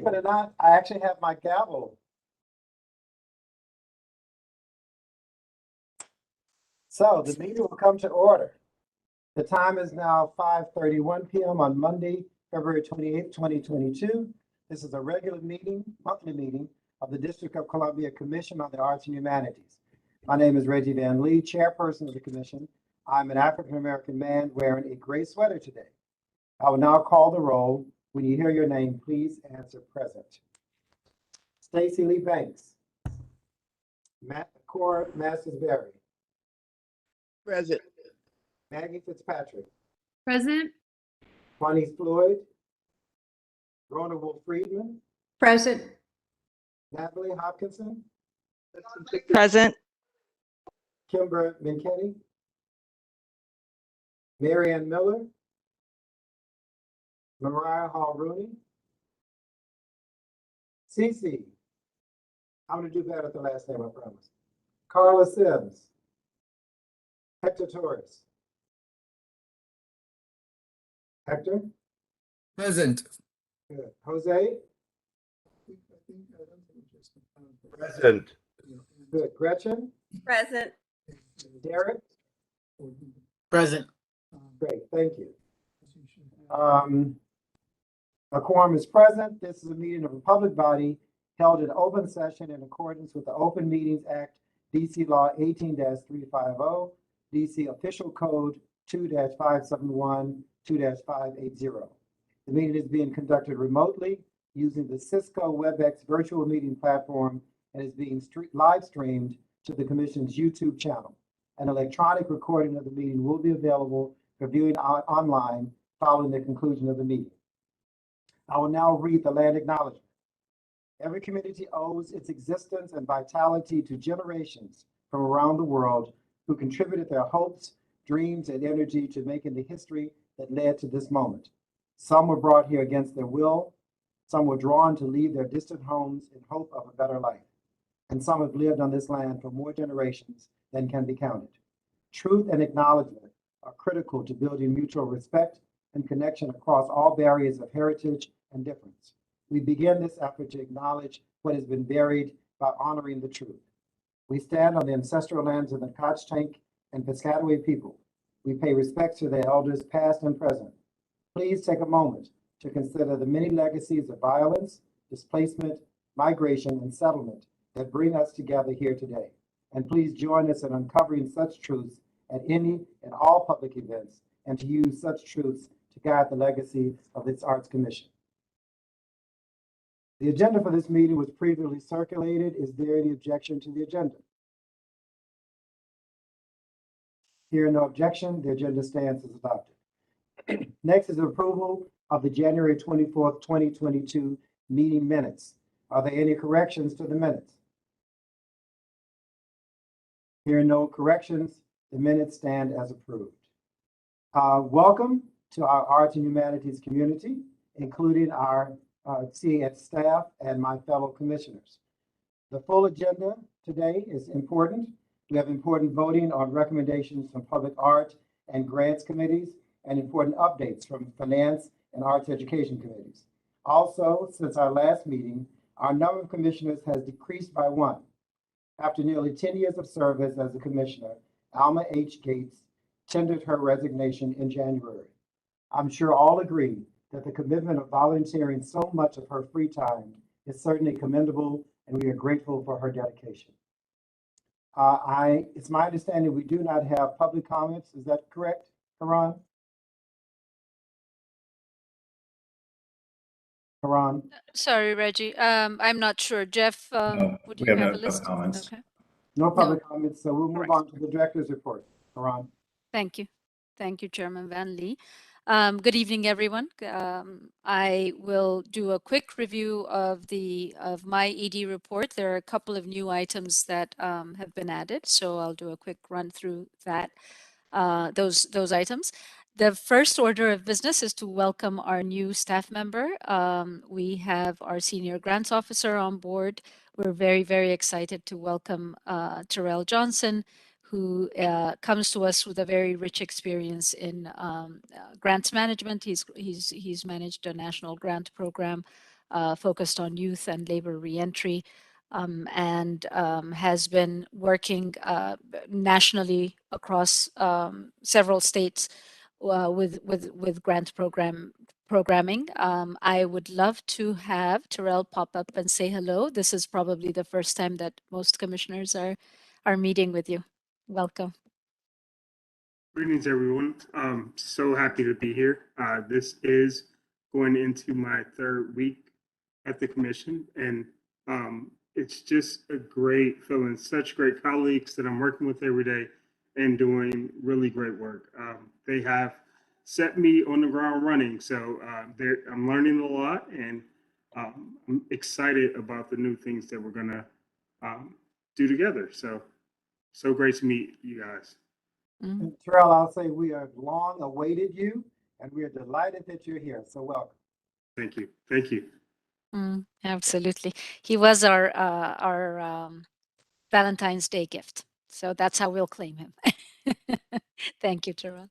Believe it or not, I actually have my gavel. So the meeting will come to order. The time is now 5:31 p.m. on Monday, February 28th, 2022. This is a regular meeting, monthly meeting of the District of Columbia Commission on the Arts and Humanities. My name is Reggie Van Lee, Chairperson of the Commission. I'm an African-American man wearing a gray sweater today. I will now call the roll. When you hear your name, please answer present. Stacy Lee Banks. Cora Masters-Berry. Present. Maggie Fitzpatrick. Present. Juanice Floyd. Rona Wolf-Friedman. Present. Natalie Hopkinson. Present. Kymber Menklti. Marianne Miller. Mariah Hall Rooney. Cece. I'm going to do better at the last name, I promise. Carla Sims. Hector Torres. Hector. Present. Good. Jose. Present. Good. Gretchen. Present. Derek. Present. Great. Thank you. A quorum is present. This is a meeting of a public body held in open session in accordance with the Open Meetings Act, DC Law 18-350, DC Official Code 2-571, 2-580. The meeting is being conducted remotely using the Cisco Webex virtual meeting platform and is being live streamed to the Commission's YouTube channel. An electronic recording of the meeting will be available for viewing online following the conclusion of the meeting. I will now read the land acknowledgement. Every community owes its existence and vitality to generations from around the world who contributed their hopes, dreams, and energy to making the history that led to this moment. Some were brought here against their will. Some were drawn to leave their distant homes in hope of a better life. And some have lived on this land for more generations than can be counted. Truth and acknowledgement are critical to building mutual respect and connection across all barriers of heritage and difference. We begin this effort to acknowledge what has been buried by honoring the truth. We stand on the ancestral lands of the Nacotchtank and Piscataway people. We pay respects to their elders past and present. Please take a moment to consider the many legacies of violence, displacement, migration, and settlement that bring us together here today. And please join us in uncovering such truths at any and all public events and to use such truths to guide the legacy of this Arts Commission. The agenda for this meeting was previously circulated. Is there any objection to the agenda? Hearing no objection, the agenda stands as adopted. Next is approval of the January 24th, 2022 meeting minutes. Are there any corrections to the minutes? Hearing no corrections, the minutes stand as approved. Welcome to our Arts and Humanities community, including our CAH staff and my fellow commissioners. The full agenda today is important. We have important voting on recommendations from public art and grants committees and important updates from finance and arts education committees. Also, since our last meeting, our number of commissioners has decreased by one. After nearly 10 years of service as a commissioner, Alma H. Gates tendered her resignation in January. I'm sure all agree that the commitment of volunteering so much of her free time is certainly commendable, and we are grateful for her dedication. It's my understanding we do not have public comments. Is that correct, Heran? Heran? Sorry, Reggie. I'm not sure. Jeff, would you have a list? Comments. Okay. No public comments, so we'll move Correct. on to the director's report. Heran? Thank you. Thank you, Chairman Van Lee. Good evening, everyone. I will do a quick review of my ED report. There are a couple of new items that have been added, so I'll do a quick run through that those items. The first order of business is to welcome our new staff member. We have our senior grants officer on board. We're very, very excited to welcome Terrell Johnson, who comes to us with a very rich experience in grants management. He's managed a national grant program focused on youth and labor reentry, and has been working nationally across several states with grant programming. I would love to have Terrell pop up and say hello. This is probably the first time that most commissioners are meeting with you. Welcome. Greetings, everyone. So happy to be here. This is going into my third week at the commission, and it's just a great feeling. Such great colleagues that I'm working with every day and doing really great work. They have set me on the ground running, so I'm learning a lot, and I'm excited about the new things that we're gonna do together. So great to meet you guys. And Terrell, I'll say we have long awaited you, and we are delighted that you're here. So welcome. Thank you. Thank you. Absolutely. He was our Valentine's Day gift. So that's how we'll claim him. Thank you, Terrell.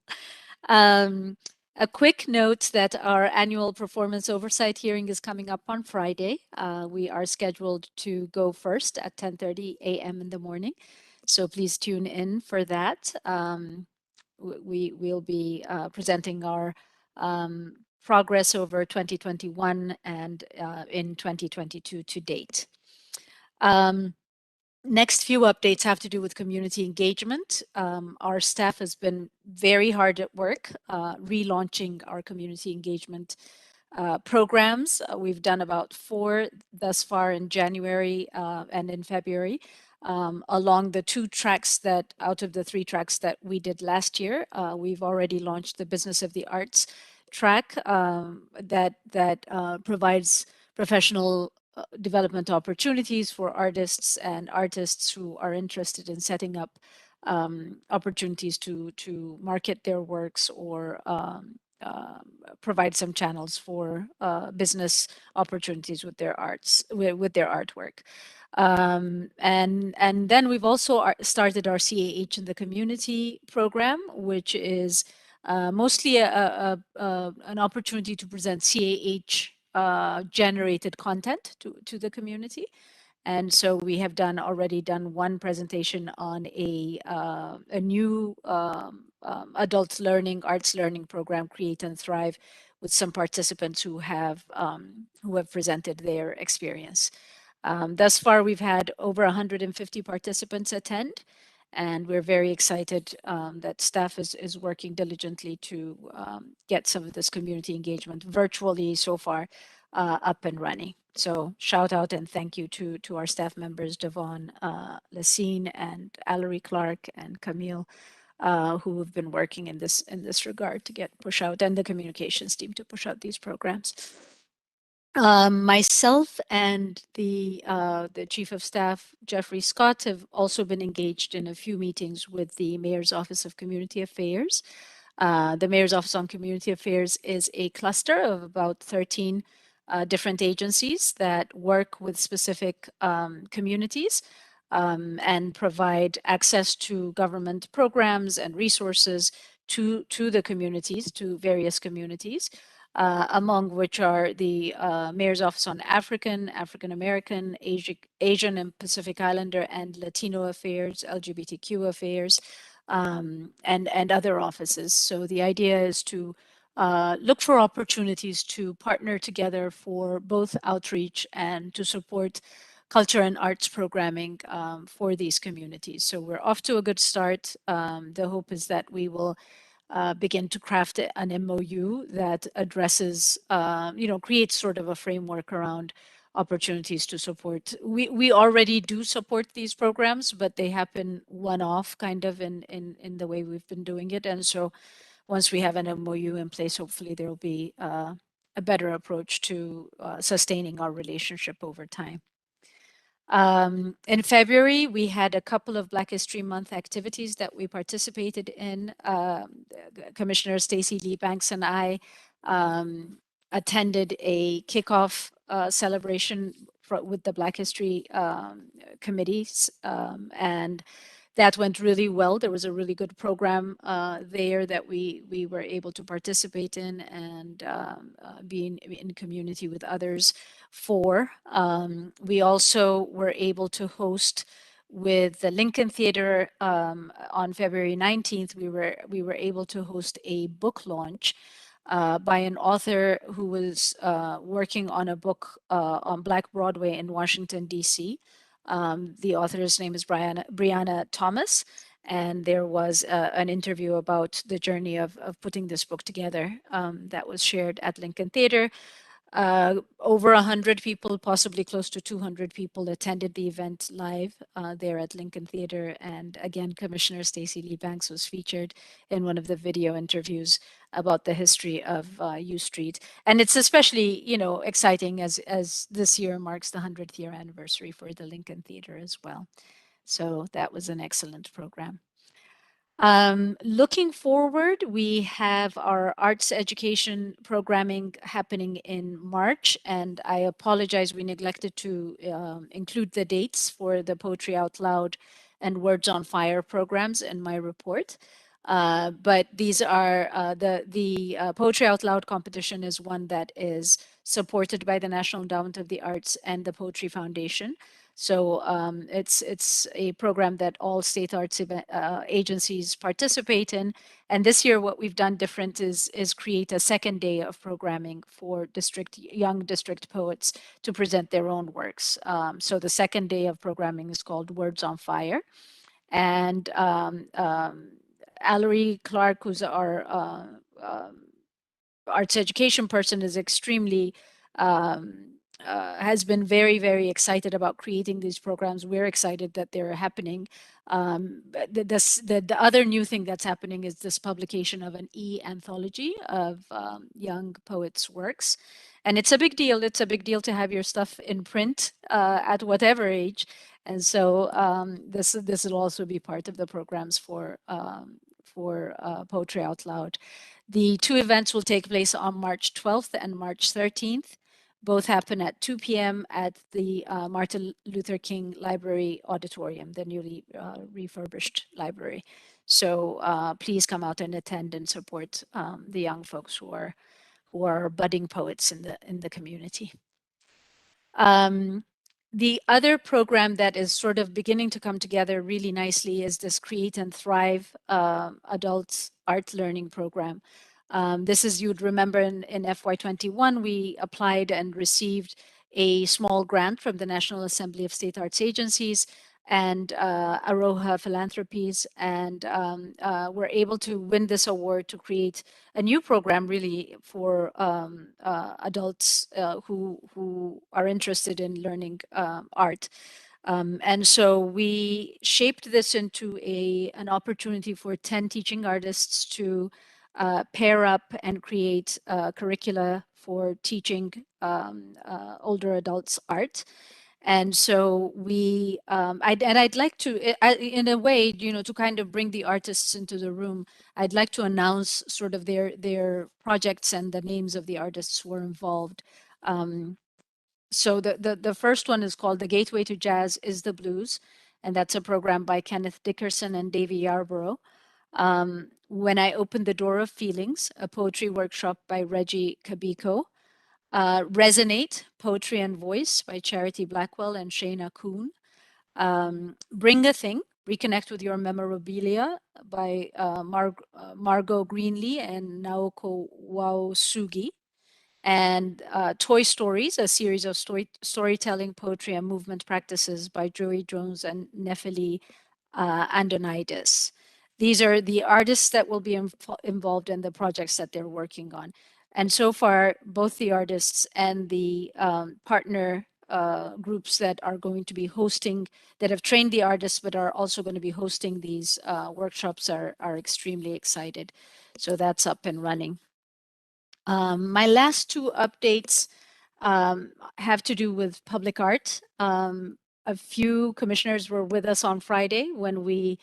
A quick note that our annual performance oversight hearing is coming up on Friday. We are scheduled to go first at 10:30 a.m. in the morning. So please tune in for that. We will be presenting our progress over 2021 and in 2022 to date. Next few updates have to do with community engagement. Our staff has been very hard at work relaunching our community engagement programs. We've done about 4 thus far in January and in February. Along the 2 tracks that out of the 3 tracks that we did last year, we've already launched the Business of the Arts track that provides professional development opportunities for artists and artists who are interested in setting up opportunities to market their works or provide some channels for business opportunities with their artwork. And then we've also started our CAH in the Community program, which is mostly an opportunity to present CAH generated content to the community. And so we have already done 1 presentation on a new adult learning, arts learning program, Create and Thrive, with some participants who have presented their experience. Thus far, we've had over 150 participants attend, and we're very excited that staff is working diligently to get some of this community engagement virtually so far up and running. So shout out and thank you to our staff members, Devon Lacine and Allery Clark and Camille, who have been working in this regard to push out, and the communications team to push out these programs. Myself and the Chief of Staff, Jeffrey Scott, have also been engaged in a few meetings with the Mayor's Office of Community Affairs. The Mayor's Office on Community Affairs is a cluster of about 13 different agencies that work with specific communities and provide access to government programs and resources to the communities, to various communities. Among which are the Mayor's Office on African American, Asian and Pacific Islander and Latino Affairs, LGBTQ Affairs, and other offices. So the idea is to look for opportunities to partner together for both outreach and to support culture and arts programming for these communities. So we're off to a good start. The hope is that we will begin to craft an MOU that addresses, creates sort of a framework around opportunities to support. We already do support these programs, but they happen one-off kind of in the way we've been doing it. And so once we have an MOU in place, hopefully there will be a better approach to sustaining our relationship over time. In February, we had a couple of Black History Month activities that we participated in. Commissioner Stacey Lee Banks and I attended a kickoff celebration with the Black History committees, and that went really well. There was a really good program there that we were able to participate in and be in community with others. 4. We also were able to host with the Lincoln Theater on February 19th. We were able to host a book launch by an author who was working on a book on Black Broadway in Washington, D.C. The author's name is Brianna Thomas, and there was an interview about the journey of putting this book together that was shared at Lincoln Theater. Over 100 people, possibly close to 200 people, attended the event live there at Lincoln Theater. And again, Commissioner Stacey Lee Banks was featured in one of the video interviews about the history of U Street. And it's especially, exciting as this year marks the 100th year anniversary for the Lincoln Theater as well. So that was an excellent program. Looking forward, we have our arts education programming happening in March, and I apologize, we neglected to include the dates for the Poetry Out Loud and Words on Fire programs in my report. But these are the Poetry Out Loud competition is one that is supported by the National Endowment of the Arts and the Poetry Foundation. So it's a program that all state arts agencies participate in. And this year, what we've done different is create a second day of programming for young district poets to present their own works. So the second day of programming is called Words on Fire. And Allery Clark, who's our arts education person, is extremely has been very, very excited about creating these programs. We're excited that they're happening. The other new thing that's happening is this publication of an e-anthology of young poets' works. And it's a big deal. It's a big deal to have your stuff in print at whatever age. And so this will also be part of the programs for Poetry Out Loud. The two events will take place on March 12th and March 13th. Both happen at 2 p.m. at the Martin Luther King Library Auditorium, the newly refurbished library. So please come out and attend and support the young folks who are budding poets in the community. The other program that is sort of beginning to come together really nicely is this Create and Thrive Adult Art Learning Program. This is, you'd remember in FY21, we applied and received a small grant from the National Assembly of State Arts Agencies and Aroha Philanthropies, and were able to win this award to create a new program really for adults who are interested in learning art. And so we shaped this into an opportunity for 10 teaching artists to pair up and create curricula for teaching older adults art. And so I'd like to, in a way, to kind of bring the artists into the room, I'd like to announce sort of their projects and the names of the artists who were involved. So the first one is called The Gateway to Jazz is the Blues, and that's a program by Kenneth Dickerson and Davy Yarborough. When I Opened the Door of Feelings, a poetry workshop by Reggie Kabiko. Resonate, Poetry and Voice by Charity Blackwell and Shayna Kuhn. Bring a Thing, Reconnect with Your Memorabilia by Margot Greenlee and Naoko Wausugi. And Toy Stories, a series of storytelling, poetry, and movement practices by Joey Jones and Nefeli Andonides. These are the artists that will be involved in the projects that they're working on. And so far, both the artists and the partner groups that are going to be hosting, that have trained the artists, but are also going to be hosting these workshops are extremely excited. So that's up and running. My last two updates have to do with public art. A few commissioners were with us on Friday when we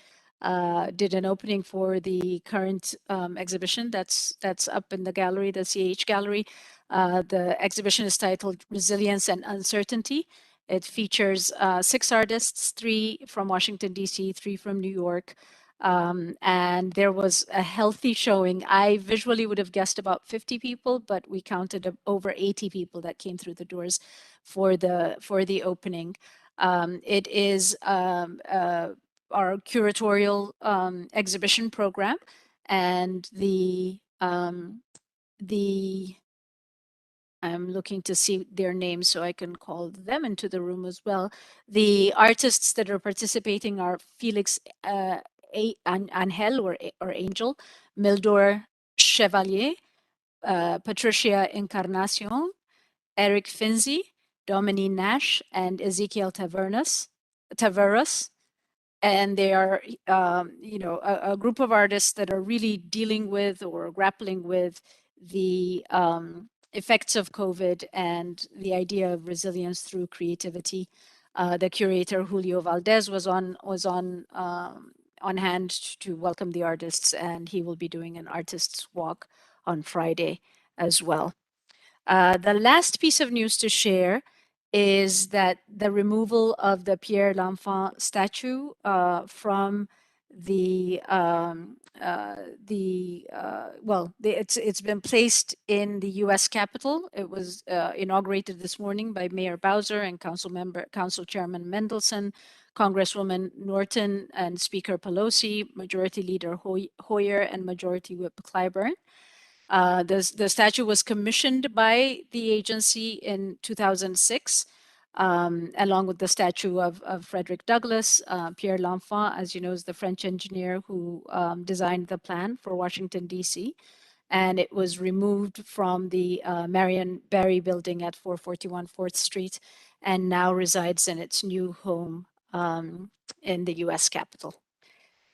did an opening for the current exhibition that's up in the gallery, the CAH gallery. The exhibition is titled Resilience and Uncertainty. It features 6 artists, 3 from Washington, D.C., 3 from New York. And there was a healthy showing. I visually would have guessed about 50 people, but we counted over 80 people that came through the doors for the opening. It is our curatorial exhibition program, and I'm looking to see their names so I can call them into the room as well. The artists that are participating are Felix Angel or Angel, Mildor Chevalier, Patricia Encarnacion, Eric Finzi, Dominique Nash, and Ezekiel Taveras. And they are, a group of artists that are really dealing with or grappling with the effects of COVID and the idea of resilience through creativity. The curator Julio Valdez was on hand to welcome the artists, and he will be doing an artist's walk on Friday as well. The last piece of news to share is that the removal of the Pierre L'Enfant statue from it's been placed in the U.S. Capitol. It was inaugurated this morning by Mayor Bowser and Council Chairman Mendelson, Congresswoman Norton, and Speaker Pelosi, Majority Leader Hoyer, and Majority Whip Clyburn. The statue was commissioned by the agency in 2006, along with the statue of Frederick Douglass. Pierre L'Enfant, as you know, is the French engineer who designed the plan for Washington, D.C., and it was removed from the Marion Barry building at 441 4th Street and now resides in its new home in the U.S. Capitol.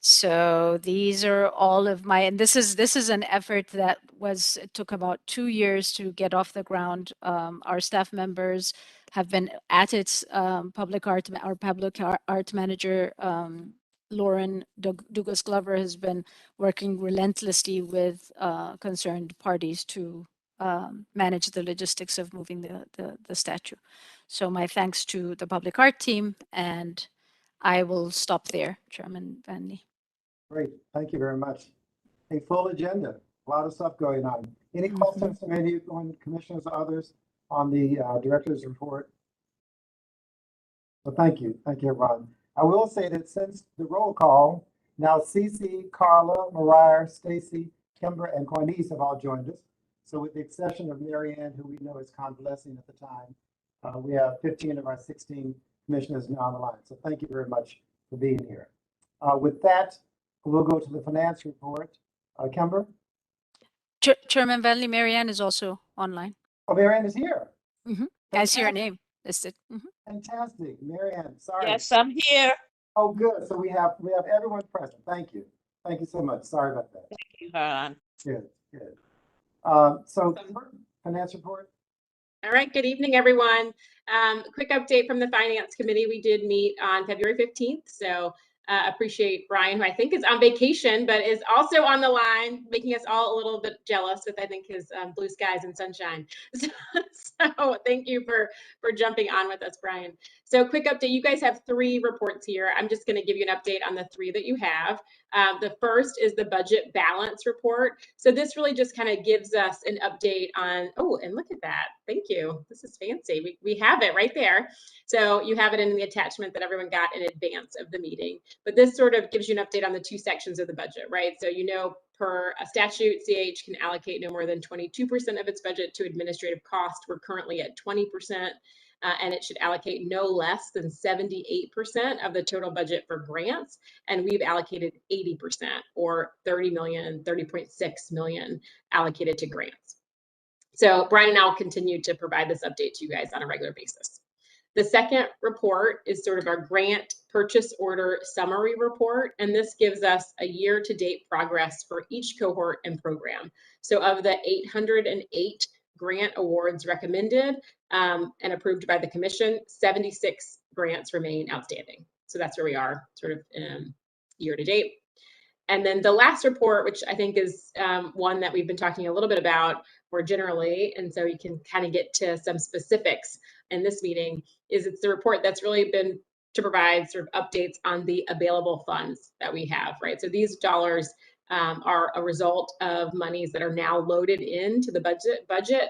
So these are all of my, and this is an effort that it took about 2 years to get off the ground. Our staff members have been at it. Our public art manager, Lauren Douglas Glover, has been working relentlessly with concerned parties to manage the logistics of moving the statue. So my thanks to the public art team, and I will stop there, Chairman Van Lee. Great, thank you very much. A full agenda, a lot of stuff going on. Any questions from any commissioners or others on the director's report? Well, thank you, everyone. I will say that since the roll call, now Cece, Carla, Mariah, Stacy, Kymber, and Cornice have all joined us. So with the exception of Marianne, who we know is convalescing at the time, we have 15 of our 16 commissioners now on the line. So thank you very much for being here. With that, we'll go to the finance report. Kymber? Chairman Van Lee, Marianne is also online. Oh, Marianne is here. I see her name listed. Fantastic, Marianne. Sorry. Yes, I'm here. Oh, good. So we have everyone present. Thank you. Thank you so much. Sorry about that. Thank you, Heran. Good. So finance report. All right, good evening, everyone. Quick update from the Finance Committee. We did meet on February 15th, so appreciate Brian, who I think is on vacation, but is also on the line, making us all a little bit jealous with, I think, his blue skies and sunshine. So thank you for jumping on with us, Brian. So quick update, you guys have 3 reports here. I'm just going to give you an update on the 3 that you have. The first is the budget balance report. So this really just kind of gives us an update on, oh, and look at that. Thank you. This is fancy. We have it right there. So you have it in the attachment that everyone got in advance of the meeting. But this sort of gives you an update on the 2 sections of the budget, right? So you know, per a statute, CAH can allocate no more than 22% of its budget to administrative cost. We're currently at 20%. And it should allocate no less than 78% of the total budget for grants. And we've allocated 80%, or 30.6 million allocated to grants. So Brian and I will continue to provide this update to you guys on a regular basis. The second report is sort of our grant purchase order summary report. And this gives us a year-to-date progress for each cohort and program. So of the 808 grant awards recommended and approved by the commission, 76 grants remain outstanding. So that's where we are sort of year to date. And then the last report, which I think is one that we've been talking a little bit about more generally, and so you can kind of get to some specifics in this meeting, is it's the report that's really been to provide sort of updates on the available funds that we have, right? So these dollars are a result of monies that are now loaded into the budget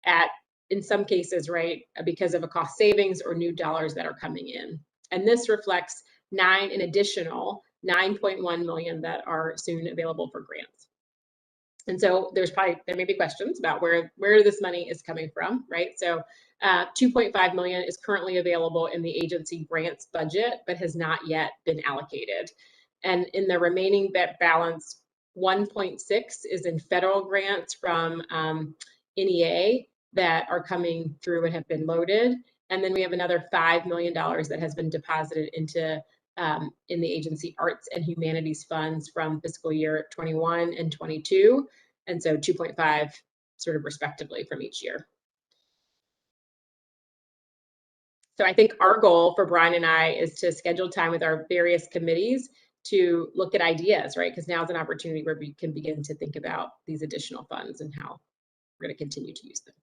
at in some cases, right, because of a cost savings or new dollars that are coming in. And this reflects an additional 9.1 million that are soon available for grants. And so there may be questions about where this money is coming from, right? So 2.5 million is currently available in the agency grants budget, but has not yet been allocated. And in the remaining balance, 1.6 is in federal grants from NEA that are coming through and have been loaded. And then we have another $5 million that has been deposited into in the agency arts and humanities funds from fiscal year 21 and 22. And so 2.5 sort of respectively from each year. So I think our goal for Brian and I is to schedule time with our various committees to look at ideas, right? Because now is an opportunity where we can begin to think about these additional funds and how we're going to continue to use them.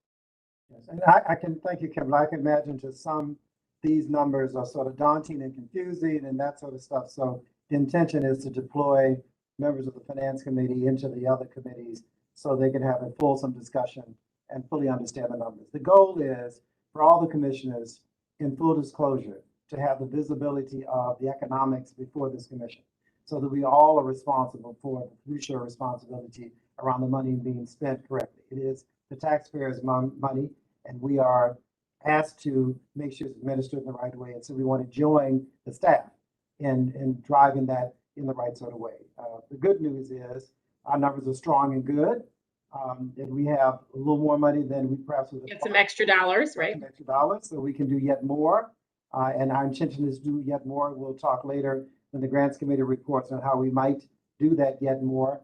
Yes, and I can thank you, Kymber. I can imagine to some these numbers are sort of daunting and confusing and that sort of stuff. So the intention is to deploy members of the Finance Committee into the other committees so they can have a fulsome discussion and fully understand the numbers. The goal is for all the commissioners, in full disclosure, to have the visibility of the economics before this commission, so that we all are responsible for the fiduciary responsibility around the money being spent correctly. It is the taxpayers' money, and we are asked to make sure it's administered in the right way. And so we want to join the staff in driving that in the right sort of way. The good news is our numbers are strong and good. And we have a little more money than we perhaps would have Get some extra dollars, right? some extra dollars, so we can do yet more. And our intention is to do yet more. We'll talk later when the Grants Committee reports on how we might do that yet more.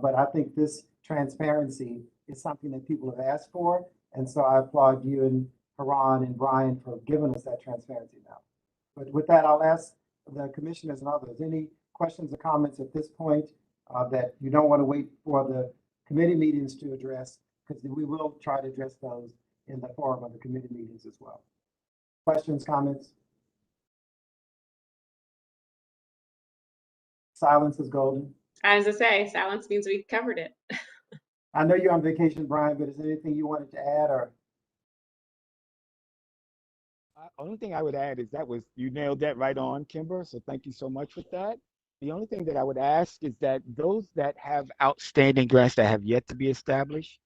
But I think this transparency is something that people have asked for. And so I applaud you and Heran and Brian for giving us that transparency now. But with that, I'll ask the commissioners and others, any questions or comments at this point that you don't want to wait for the committee meetings to address, because we will try to address those in the forum of the committee meetings as well. Questions, comments? Silence is golden. As I say, silence means we covered it. I know you're on vacation, Brian, but is there anything you wanted to add or? Only thing I would add is you nailed that right on, Kymber. So thank you so much with that. The only thing that I would ask is that those that have outstanding grants that have yet to be established,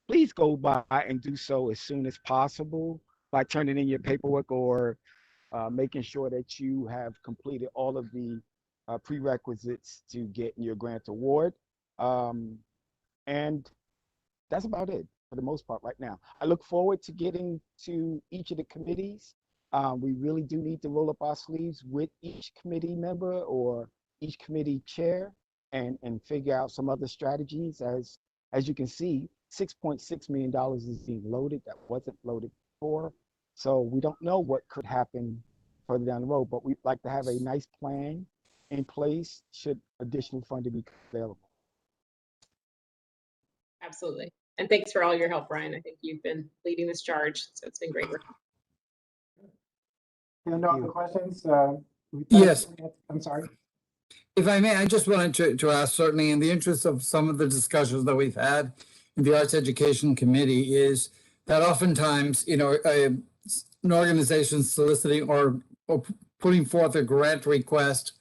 please go by and do so as soon as possible by turning in your paperwork or making sure that you have completed all of the prerequisites to get your grant award. And that's about it for the most part right now. I look forward to getting to each of the committees. We really do need to roll up our sleeves with each committee member or each committee chair and figure out some other strategies. As you can see, $6.6 million is being loaded that wasn't loaded before. So we don't know what could happen further down the road, but we'd like to have a nice plan in place should additional funding be available. Absolutely. And thanks for all your help, Brian. I think you've been leading this charge, so it's been great work. No other questions? Yes. I'm sorry. If I may, I just wanted to ask, certainly in the interest of some of the discussions that we've had in the Arts Education Committee, is that oftentimes, you know, an organization soliciting or putting forth a grant request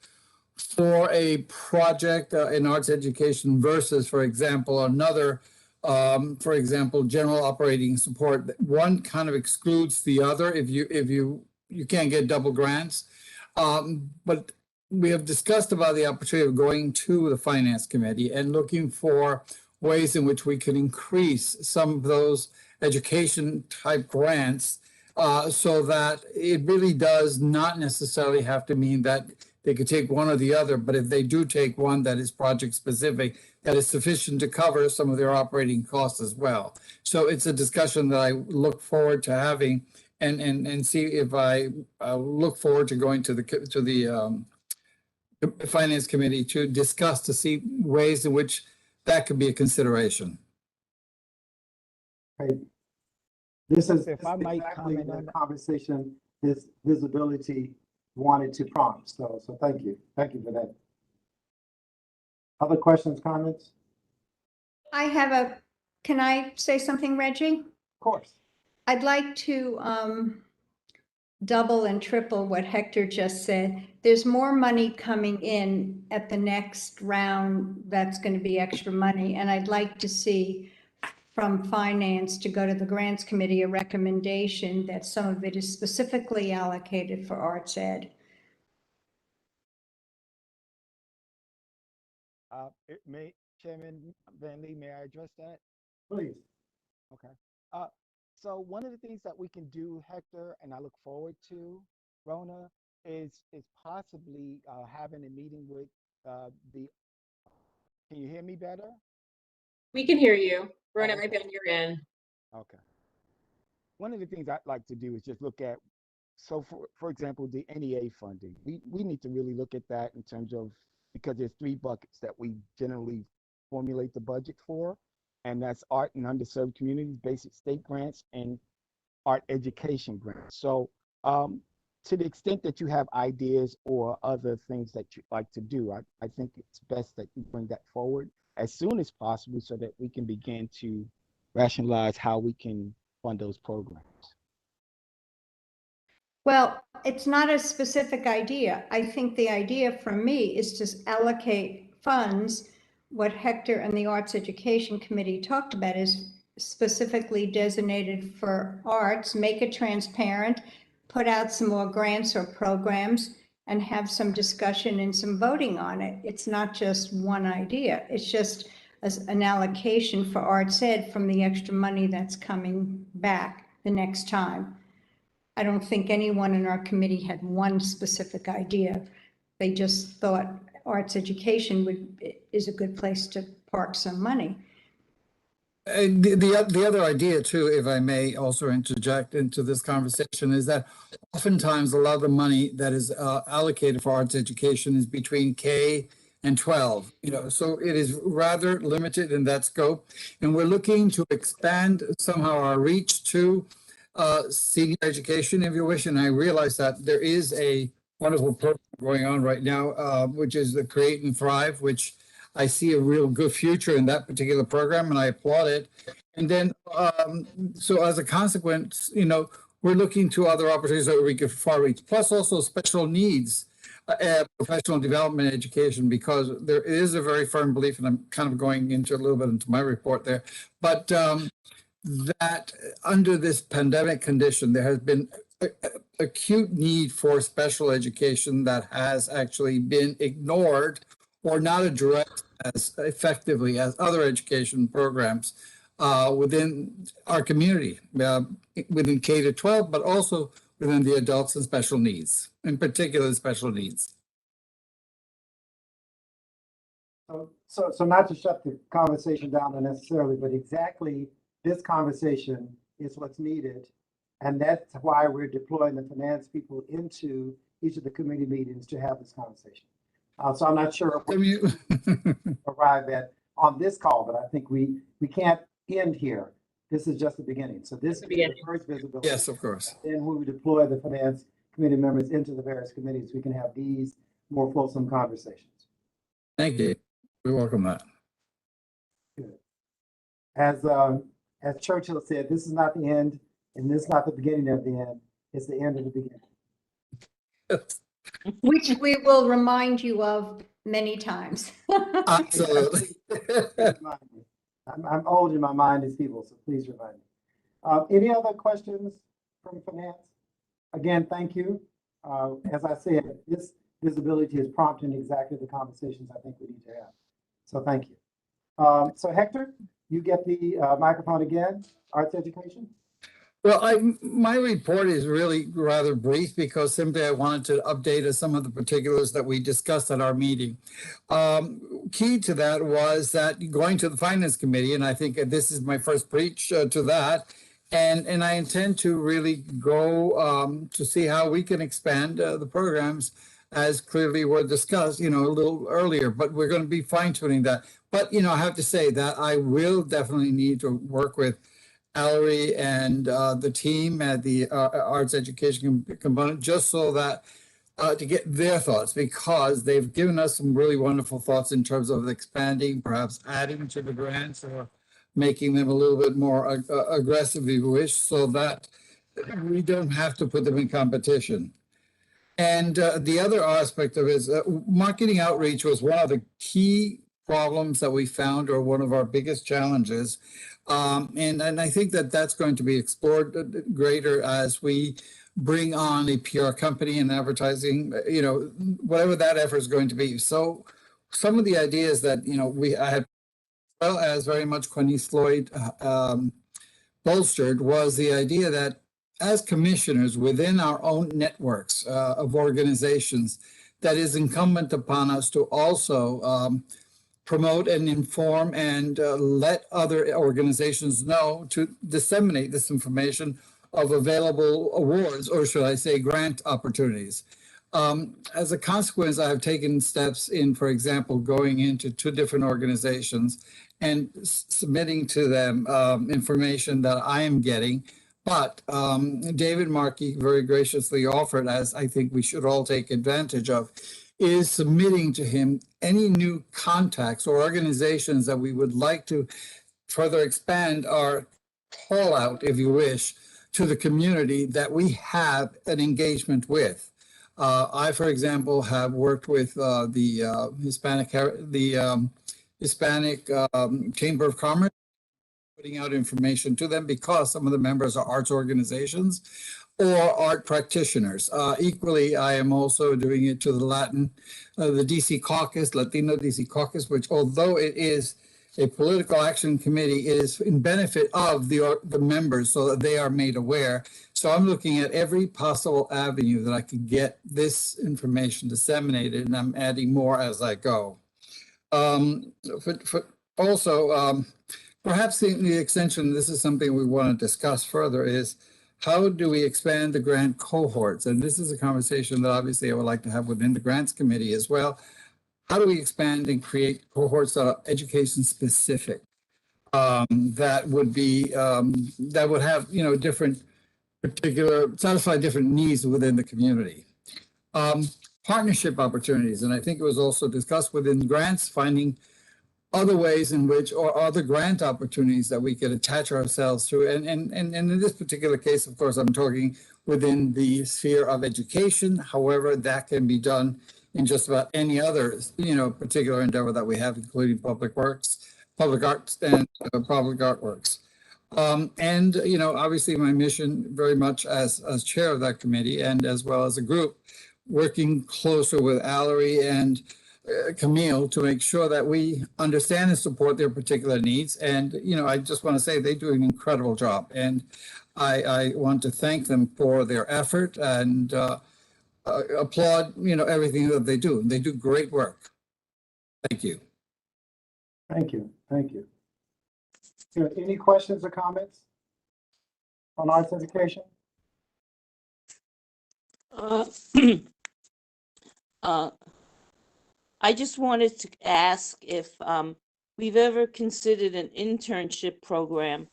for a project in arts education versus, for example, another, for example, general operating support, one kind of excludes the other if you can't get double grants. But we have discussed about the opportunity of going to the Finance Committee and looking for ways in which we can increase some of those education type grants so that it really does not necessarily have to mean that they could take one or the other, but if they do take one that is project specific, that is sufficient to cover some of their operating costs as well. So it's a discussion that I look forward to having and see if I look forward to going to the Finance Committee to discuss, to see ways in which that could be a consideration. Right. This is If I might exactly comment the on that. conversation this visibility wanted to prompt. So thank you. Thank you for that. Other questions, comments? Can I say something, Reggie? Of course. I'd like to double and triple what Hector just said. There's more money coming in at the next round that's going to be extra money. And I'd like to see from finance to go to the grants committee a recommendation that some of it is specifically allocated for arts ed. Chairman Van Lee, may I address that? Please. Okay. So one of the things that we can do, Hector, and I look forward to, Rona, is possibly having a meeting with the. Can you hear me better? We can hear you. Rona, Oh, might be on your end. Okay. One of the things I'd like to do is just look at, so for example, the NEA funding. We need to really look at that in terms of, because there's 3 buckets that we generally formulate the budget for, and that's art and underserved communities, basic state grants, and art education grants. So to the extent that you have ideas or other things that you'd like to do, I think it's best that you bring that forward as soon as possible so that we can begin to rationalize how we can fund those programs. Well, it's not a specific idea. I think the idea from me is to allocate funds. What Hector and the Arts Education Committee talked about is specifically designated for arts, make it transparent, put out some more grants or programs, and have some discussion and some voting on it. It's not just one idea. It's just an allocation for arts ed from the extra money that's coming back the next time. I don't think anyone in our committee had one specific idea. They just thought arts education is a good place to park some money. The other idea too, if I may also interject into this conversation, is that oftentimes a lot of the money that is allocated for arts education is between K and 12, so it is rather limited in that scope. And we're looking to expand somehow our reach to senior education, if you wish. And I realize that there is a wonderful program going on right now, which is the Create and Thrive, which I see a real good future in that particular program, and I applaud it. And then, so as a consequence, we're looking to other opportunities that we could far reach, plus also special needs, professional development education, because there is a very firm belief, and I'm kind of going into a little bit into my report there, but that under this pandemic condition, there has been acute need for special education that has actually been ignored or not addressed as effectively as other education programs within our community, within K to 12, but also within the adults and special needs, in particular special needs. So not to shut the conversation down unnecessarily, but exactly this conversation is what's needed. And that's why we're deploying the finance people into each of the committee meetings to have this conversation. So I'm not sure if we arrive at on this call, but I think we can't end here. This is just the beginning. So this is the first visibility. Yes, of course. Then when we deploy the finance committee members into the various committees, we can have these more fulsome conversations. Thank you. We welcome that. Good. As Churchill said, this is not the end, and this is not the beginning of the end. It's the end of the beginning. Which we will remind you of many times. Absolutely. I'm old in my mind as people, so please remind me. Any other questions from finance? Again, thank you. As I said, this visibility is prompting exactly the conversations I think we need to have. So thank you. So Hector, you get the microphone again, arts education. Well, my report is really rather brief because simply I wanted to update some of the particulars that we discussed at our meeting. Key to that was that going to the Finance Committee, and I think this is my first breach to that, and I intend to really go to see how we can expand the programs as clearly were discussed, a little earlier, but we're going to be fine tuning that. But, I have to say that I will definitely need to work with Allery and the team at the arts education component, just so that to get their thoughts, because they've given us some really wonderful thoughts in terms of expanding, perhaps adding to the grants or making them a little bit more aggressive, if you wish, so that we don't have to put them in competition. And the other aspect of it is marketing outreach was one of the key problems that we found, or one of our biggest challenges. And I think that that's going to be explored greater as we bring on a PR company and advertising, whatever that effort is going to be. So some of the ideas that, I had, well as very much Quanice Floyd bolstered, was the idea that as commissioners within our own networks of organizations, that is incumbent upon us to also promote and inform and let other organizations know, to disseminate this information of available awards, or should I say grant opportunities. As a consequence, I have taken steps in, for example, going into 2 different organizations and submitting to them information that I am getting. But David Markey very graciously offered, as I think we should all take advantage of, is submitting to him any new contacts or organizations that we would like to further expand our call out, if you wish, to the community that we have an engagement with. I, for example, have worked with the Hispanic Chamber of Commerce, putting out information to them because some of the members are arts organizations or art practitioners. Equally, I am also doing it to the the DC Caucus, Latino DC Caucus, which, although it is a political action committee, is in benefit of the members so that they are made aware. So I'm looking at every possible avenue that I could get this information disseminated, and I'm adding more as I go. Also, perhaps the extension, this is something we want to discuss further, is how do we expand the grant cohorts? And this is a conversation that obviously I would like to have within the grants committee as well. How do we expand and create cohorts that are education specific, that would be, that would have, different satisfy different needs within the community. Partnership opportunities, and I think it was also discussed within grants, finding other ways in which, or other grant opportunities that we could attach ourselves to. And in this particular case, of course, I'm talking within the sphere of education. However, that can be done in just about any other, particular endeavor that we have, including public works, public arts, and public artworks. Obviously my mission very much as chair of that committee, and as well as a group, working closer with Allery and Camille to make sure that we understand and support their particular needs. And, I just want to say they do an incredible job. And I want to thank them for their effort and applaud, everything that they do. They do great work. Thank you. Thank you. Thank you. Any questions or comments on arts education? I just wanted to ask if we've ever considered an internship program,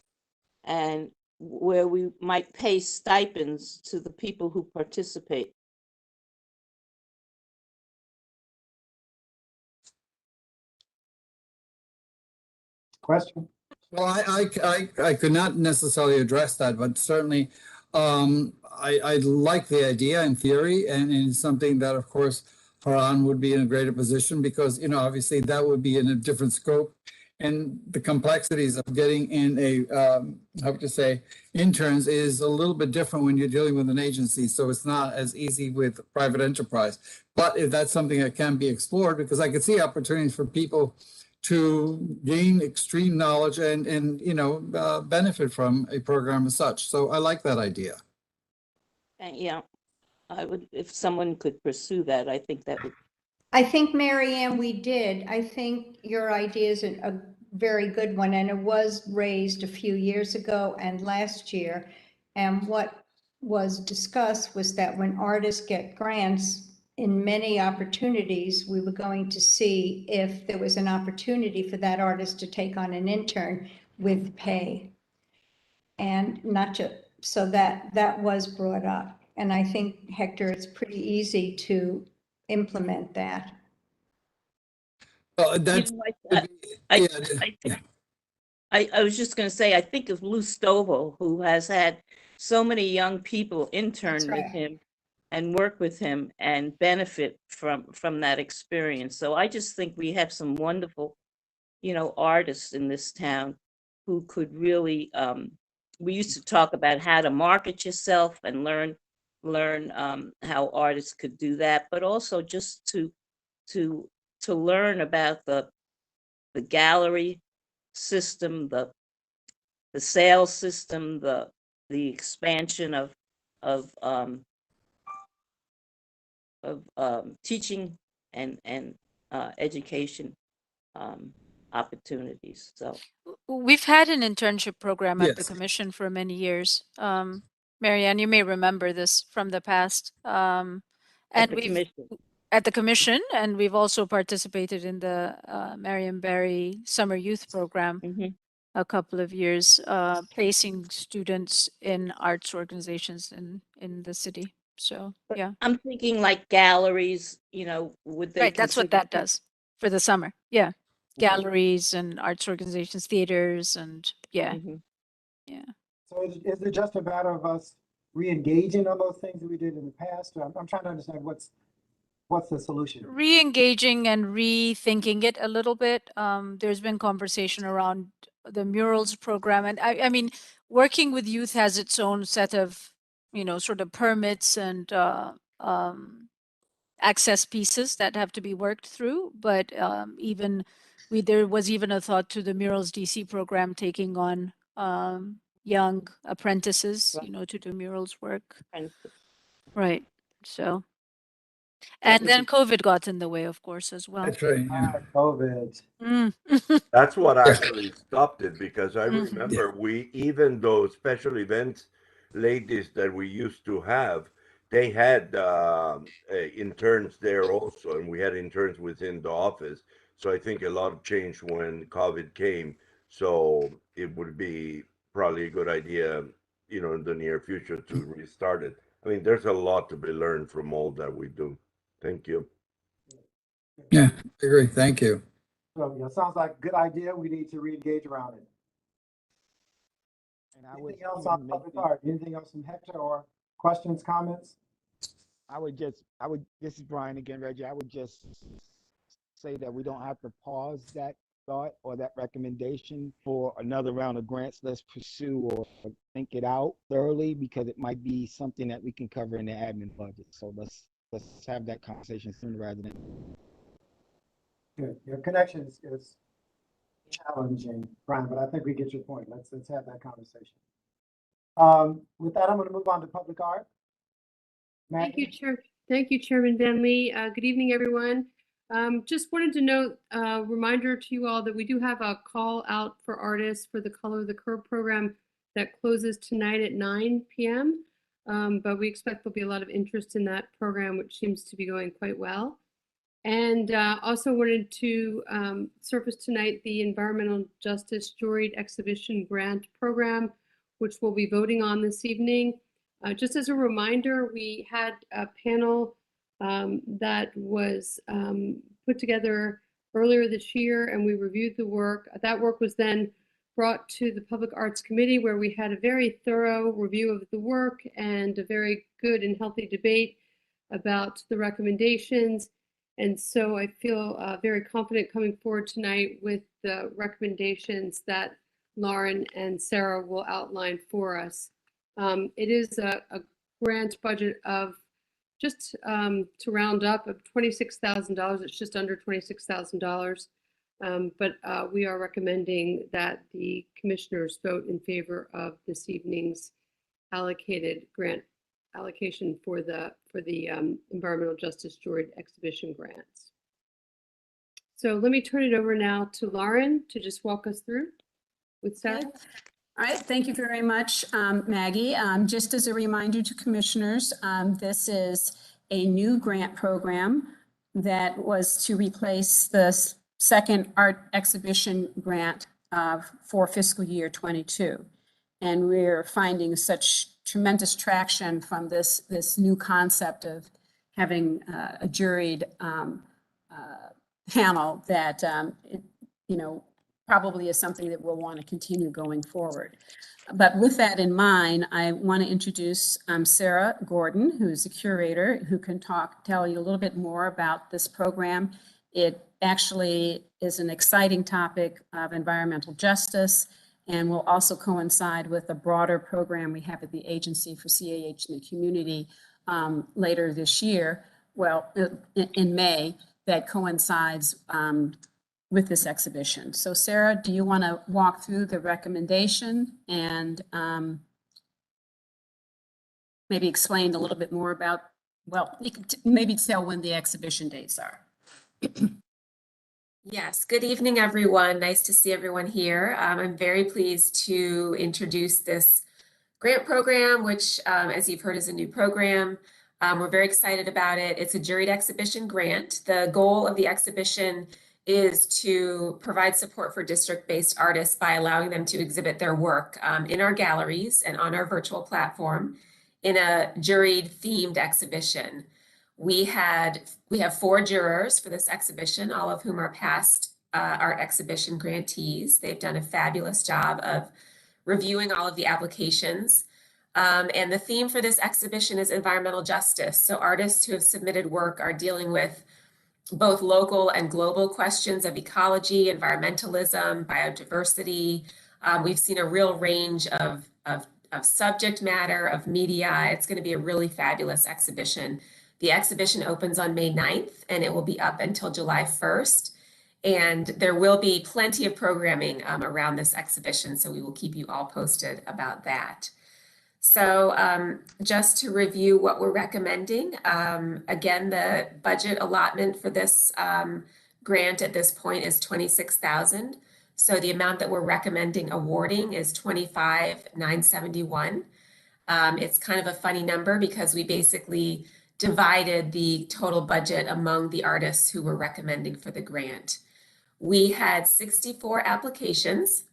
and where we might pay stipends to the people who participate. Question? Well, I could not necessarily address that, but certainly I like the idea in theory, and it's something that, of course, Heran would be in a greater position, because, obviously that would be in a different scope, and the complexities of getting in interns is a little bit different when you're dealing with an agency. So it's not as easy with private enterprise. But if that's something that can be explored, because I could see opportunities for people to gain extreme knowledge and benefit from a program as such. So I like that idea. Yeah, I would, if someone could pursue that, I think that would. I think, Mary Ann, we did. I think your idea is a very good one, and it was raised a few years ago and last year. And what was discussed was that when artists get grants, in many opportunities, we were going to see if there was an opportunity for that artist to take on an intern with pay. And not just, so that was brought up. And I think, Hector, it's pretty easy to implement that. That's, I was just going to say, I think of Lou Stovall, who has had so many young people intern with right. him and work with him and benefit from that experience. So I just think we have some wonderful, artists in this town who could really, we used to talk about how to market yourself and learn how artists could do that, but also just to learn about the gallery system, the sales system, the expansion of teaching and education opportunities. So We've had an internship program at the Yes. commission for many years. Marianne, you may remember this from the past. at And the we've commission, at the commission, and we've also participated in the Marion Barry Summer Youth Program Mhm. a couple of years, placing students in arts organizations in the city. So, But yeah. I'm thinking like galleries, would they Right, that's what consider that does for the summer. Yeah. Galleries and arts organizations, theaters, and yeah. Mhm. Yeah. So is it just a matter of us re-engaging on those things that we did in the past? I'm trying to understand what's the solution? Re-engaging and rethinking it a little bit. There's been conversation around the murals program, and I mean, working with youth has its own set of, sort of permits and access pieces that have to be worked through. But there was even a thought to the Murals DC program taking on young apprentices, Right. to do murals work. And Right. So, that and would then be COVID got in the way, of course, as well. That's right. Yeah. COVID. Mm. That's what actually stopped it, because I Mhm. remember even those special events ladies that we used to have, they had interns there also, and we had interns within the office. So I think a lot changed when COVID came. So it would be probably a good idea, in the near future to restart it. I mean, there's a lot to be learned from all that we do. Thank you. Yeah, I agree. Thank you. So, sounds like a good idea. We need to re-engage around it. And I would Anything else even on make public the- art? Anything else from Hector, or questions, comments? this is Brian again, Reggie. I would just say that we don't have to pause that thought or that recommendation for another round of grants. Let's pursue or think it out thoroughly, because it might be something that we can cover in the admin budget. So let's have that conversation sooner rather than. Good. Your connection is challenging, Brian, but I think we get your point. Let's have that conversation. With that, I'm going to move on to public art. Thank you, Maggie? Thank you, Chairman Van Lee. Good evening, everyone. Just wanted to note, reminder to you all that we do have a call out for artists for the Color the Curve program that closes tonight at 9 p.m. But we expect there'll be a lot of interest in that program, which seems to be going quite well. And also wanted to surface tonight the Environmental Justice Juried Exhibition Grant Program, which we'll be voting on this evening. Just as a reminder, we had a panel that was put together earlier this year, and we reviewed the work. That work was then brought to the Public Arts Committee, where we had a very thorough review of the work and a very good and healthy debate about the recommendations. And so I feel very confident coming forward tonight with the recommendations that Lauren and Sarah will outline for us. It is a grant budget of just to round up of $26,000. It's just under $26,000. But we are recommending that the commissioners vote in favor of this evening's allocated grant allocation for the Environmental Justice Juried Exhibition grants. So let me turn it over now to Lauren to just walk us through with Sarah. Okay. All right, thank you very much, Maggie. Just as a reminder to commissioners, this is a new grant program that was to replace the second art exhibition grant for fiscal year 22. And we're finding such tremendous traction from this new concept of having a juried panel that, probably is something that we'll want to continue going forward. But with that in mind, I want to introduce Sarah Gordon, who's the curator, who can tell you a little bit more about this program. It actually is an exciting topic of environmental justice and will also coincide with a broader program we have at the Agency for CAH in the Community later this year, well, in May, that coincides with this exhibition. So Sarah, do you want to walk through the recommendation and maybe explain a little bit more about, well, you could maybe tell when the exhibition dates are. Yes, good evening, everyone. Nice to see everyone here. I'm very pleased to introduce this grant program, which, as you've heard, is a new program. We're very excited about it. It's a juried exhibition grant. The goal of the exhibition is to provide support for district-based artists by allowing them to exhibit their work in our galleries and on our virtual platform in a juried themed exhibition. We have 4 jurors for this exhibition, all of whom are past art exhibition grantees. They've done a fabulous job of reviewing all of the applications. And the theme for this exhibition is environmental justice. So artists who have submitted work are dealing with both local and global questions of ecology, environmentalism, biodiversity. We've seen a real range of subject matter, of media. It's going to be a really fabulous exhibition. The exhibition opens on May 9th, and it will be up until July 1st. And there will be plenty of programming around this exhibition, so we will keep you all posted about that. So just to review what we're recommending, again, the budget allotment for this grant at this point is $26,000. So the amount that we're recommending awarding is $25,971. It's kind of a funny number because we basically divided the total budget among the artists who were recommending for the grant. We had 64 applications,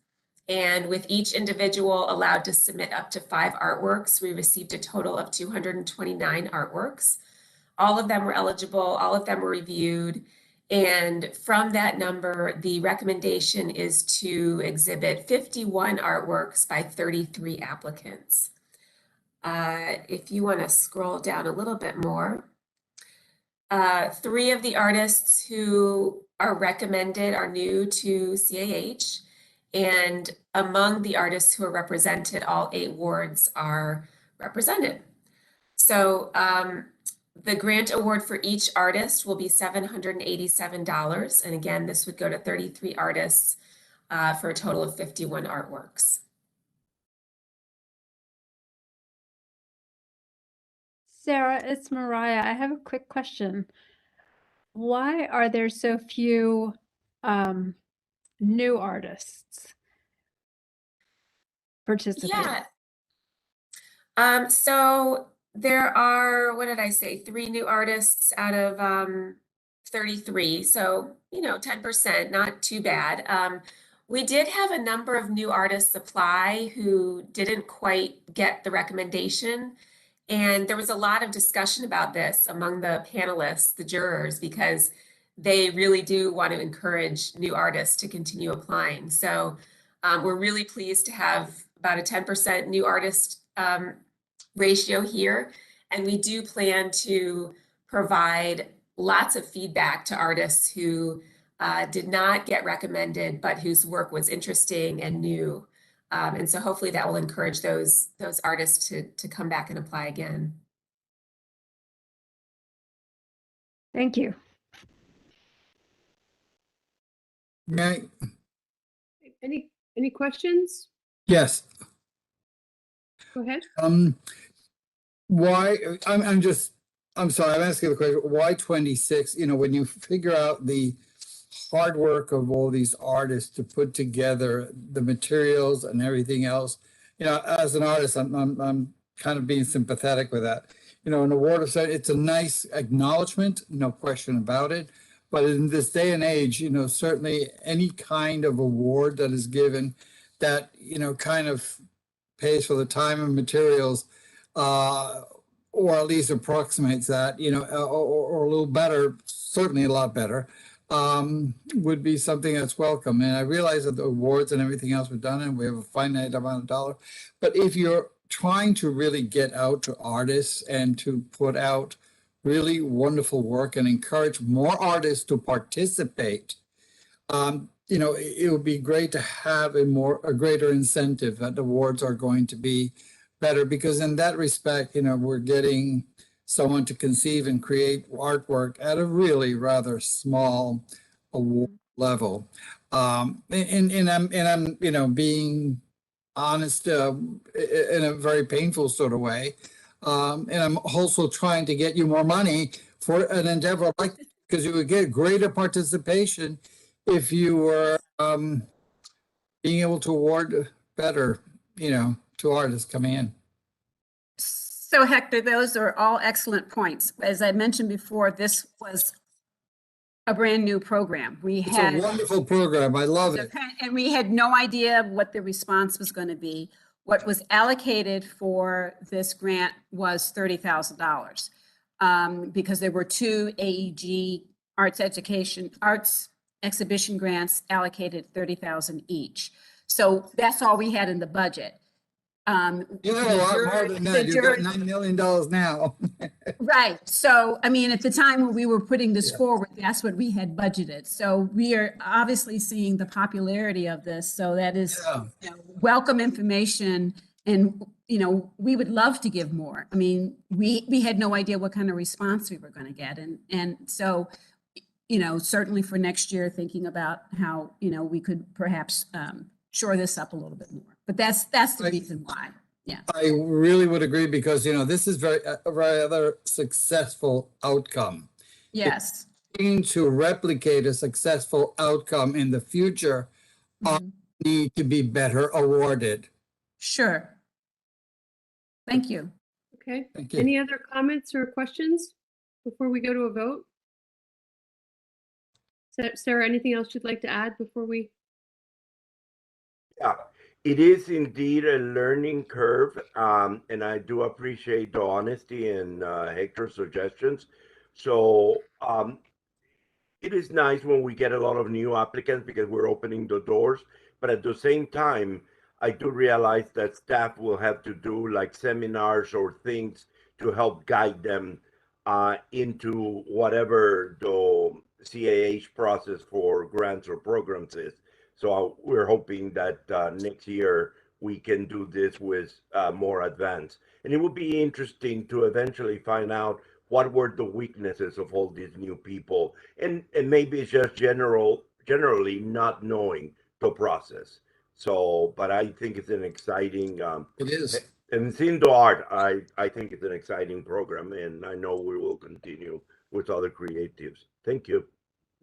and with each individual allowed to submit up to 5 artworks, we received a total of 229 artworks. All of them were eligible, all of them were reviewed, and from that number, the recommendation is to exhibit 51 artworks by 33 applicants. If you want to scroll down a little bit more, 3 of the artists who are recommended are new to CAH, and among the artists who are represented, all 8 wards are represented. So the grant award for each artist will be $787, and again, this would go to 33 artists for a total of 51 artworks. Sarah, it's Mariah. I have a quick question. Why are there so few new artists participating? Yeah. So there are, what did I say, 3 new artists out of 33. So, 10%, not too bad. We did have a number of new artists apply who didn't quite get the recommendation. And there was a lot of discussion about this among the panelists, the jurors, because they really do want to encourage new artists to continue applying. So we're really pleased to have about a 10% new artist ratio here. And we do plan to provide lots of feedback to artists who did not get recommended, but whose work was interesting and new. And so hopefully that will encourage those artists to come back and apply again. Thank you. Maggie? Any questions? Yes. Go ahead. Why, I'm sorry, I'm asking the question, why 26? When you figure out the hard work of all these artists to put together the materials and everything else, as an artist, I'm kind of being sympathetic with that. An award of such, it's a nice acknowledgement, no question about it. But in this day and age, certainly any kind of award that is given that, kind of pays for the time and materials, or at least approximates that, or a little better, certainly a lot better, would be something that's welcome. And I realize that the awards and everything else were done and we have a finite amount of dollars. But if you're trying to really get out to artists and to put out really wonderful work and encourage more artists to participate, you know, it would be great to have a greater incentive that the awards are going to be better, because in that respect, you know, we're getting someone to conceive and create artwork at a really rather small award level. And I'm, you know, being honest in a very painful sort of way. And I'm also trying to get you more money for an endeavor like this, because you would get greater participation if you were being able to award better, you know, to artists coming in. So Hector, those are all excellent points. As I mentioned before, this was a brand new program. It's a wonderful program. I love it. And we had no idea what the response was going to be. What was allocated for this grant was $30,000 because there were 2 AEG arts exhibition grants allocated $30,000 each. So that's all we had in the budget. You have a lot more than that. You've got $9 million now. Right. So, I mean, at the time when we were putting this forward, that's what we had budgeted. So we are obviously seeing the popularity of this. So that is you know, welcome information. And, you know, we would love to give more. I mean, we had no idea what kind of response we were going to get. And so, you know, certainly for next year, thinking about how, you know, we could perhaps shore this up a little bit more. But that's the reason why. Yeah. I really would agree, because, you know, this is a rather successful outcome. Yes. To replicate a successful outcome in the future, need to be better awarded. Sure. Thank you. Okay. Thank you. Any other comments or questions before we go to a vote? Sarah, anything else you'd like to add before we? Yeah, it is indeed a learning curve, and I do appreciate the honesty and Hector's suggestions. So it is nice when we get a lot of new applicants because we're opening the doors, but at the same time, I do realize that staff will have to do like seminars or things to help guide them into whatever the CAH process for grants or programs is. So we're hoping that next year we can do this with more advance. And it would be interesting to eventually find out what were the weaknesses of all these new people. And maybe it's just generally not knowing the process. So, but I think it's an exciting. It is. And seeing the art, I think it's an exciting program, and I know we will continue with other creatives. Thank you.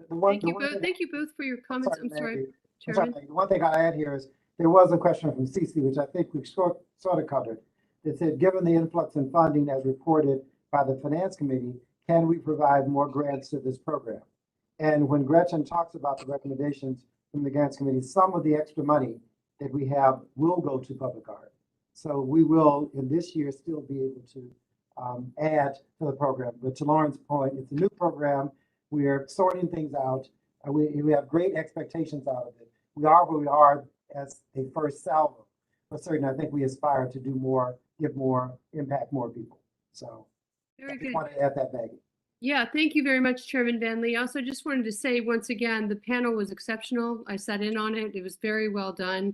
Thank you both for your comments. I'm sorry. Chairman? The one thing I add here is there was a question from Cece, which I think we've sort of covered. It said, given the influx in funding as reported by the Finance Committee, can we provide more grants to this program? And when Gretchen talks about the recommendations from the Grants Committee, some of the extra money that we have will go to public art. So we will, in this year, still be able to add to the program. But to Lauren's point, it's a new program. We are sorting things out. We have great expectations out of it. We are where we are as a first salvo, but certainly I think we aspire to do more, give more, impact more people. So Very I good. want to add that, Maggie. Yeah, thank you very much, Chairman Van Lee. Also, just wanted to say once again, the panel was exceptional. I sat in on it. It was very well done.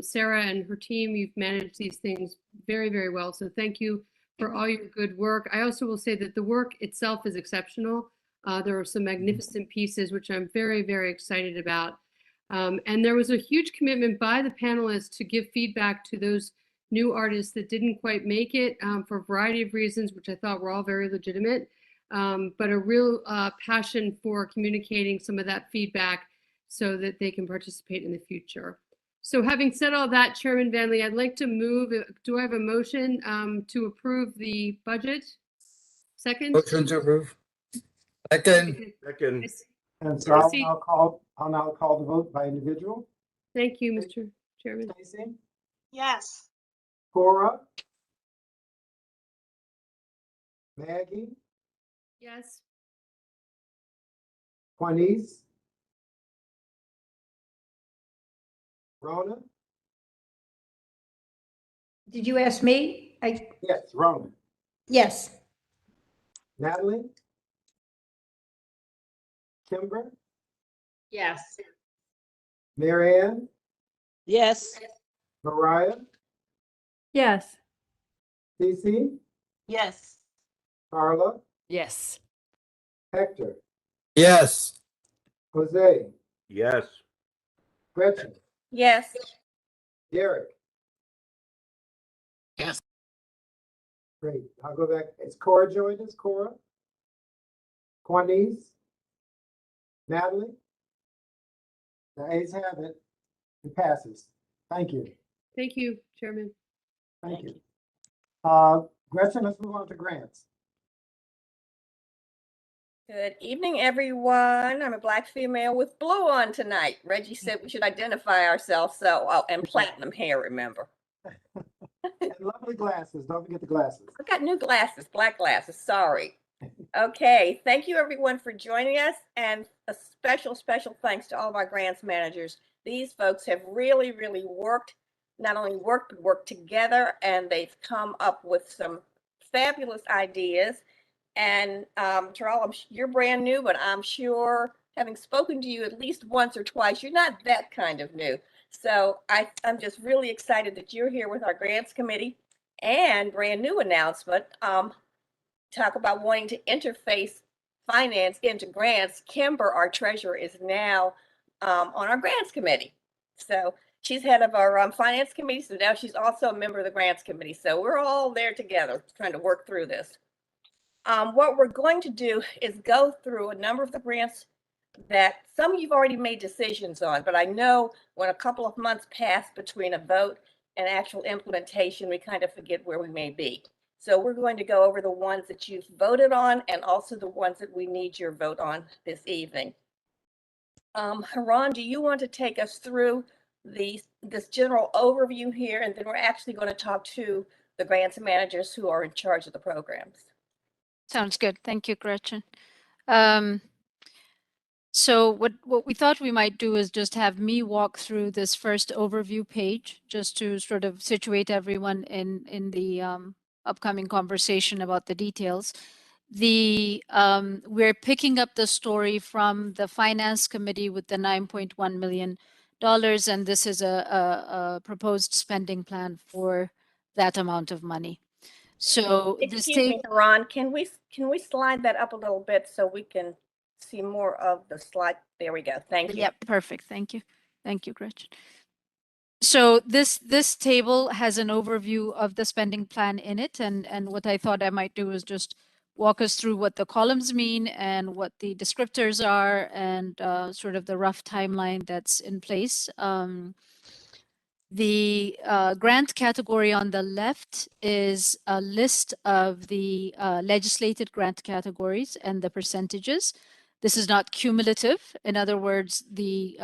Sarah and her team, you've managed these things very, very well. So thank you for all your good work. I also will say that the work itself is exceptional. There are some magnificent pieces, which I'm very, very excited about. And there was a huge commitment by the panelists to give feedback to those new artists that didn't quite make it for a variety of reasons, which I thought were all very legitimate, but a real passion for communicating some of that feedback so that they can participate in the future. So having said all that, Chairman Van Lee, I'd like to move, do I have a motion to approve the budget? Second? Motion to approve. Second. Second. And so I'll now call the vote by individual. Thank you, Mr. Chairman. Stacey? Yes. Cora? Maggie? Yes. Juanice? Rona? Did you ask me? Yes, Rona. Yes. Natalie? Kymber? Yes. Marianne? Yes. Mariah? Yes. Cece? Yes. Carla? Yes. Hector? Yes. Jose? Yes. Gretchen? Yes. Derek? Yes. Great. I'll go back. Is Cora joined us? Cora? Juanice? Natalie? The ayes have it. It passes. Thank you. Thank you, Chairman. Thank you. Gretchen, let's move on to grants. Good evening, everyone. I'm a Black female with blue on tonight. Reggie said we should identify ourselves, so, oh, and platinum hair, remember. And lovely glasses. Don't forget the glasses. I've got new glasses, black glasses, sorry. Okay, thank you everyone for joining us, and a special thanks to all of our grants managers. These folks have really worked, not only worked, but worked together, and they've come up with some fabulous ideas. And Terrell, you're brand new, but I'm sure, having spoken to you at least once or twice, you're not that kind of new. So I'm just really excited that you're here with our grants committee. And brand new announcement, talk about wanting to interface finance into grants. Kymber, our treasurer, is now on our grants committee. So she's head of our finance committee, so now she's also a member of the grants committee. So we're all there together trying to work through this. What we're going to do is go through a number of the grants that some you've already made decisions on, but I know when a couple of months pass between a vote and actual implementation, we kind of forget where we may be. So we're going to go over the ones that you've voted on and also the ones that we need your vote on this evening. Heran, do you want to take us through this general overview here, and then we're actually going to talk to the grants managers who are in charge of the programs. Sounds good. Thank you, Gretchen. So what we thought we might do is just have me walk through this first overview page, just to sort of situate everyone in the upcoming conversation about the details. We're picking up the story from the Finance Committee with the $9.1 million, and this is a proposed spending plan for that amount of money. So excuse me, Heran, can we slide that up a little bit so we can see more of the slide? There we go. Thank you. Yep, perfect. Thank you. Thank you, Gretchen. So this table has an overview of the spending plan in it, and what I thought I might do is just walk us through what the columns mean and what the descriptors are, and sort of the rough timeline that's in place. The grant category on the left is a list of the legislated grant categories and the percentages. This is not cumulative. In other words, the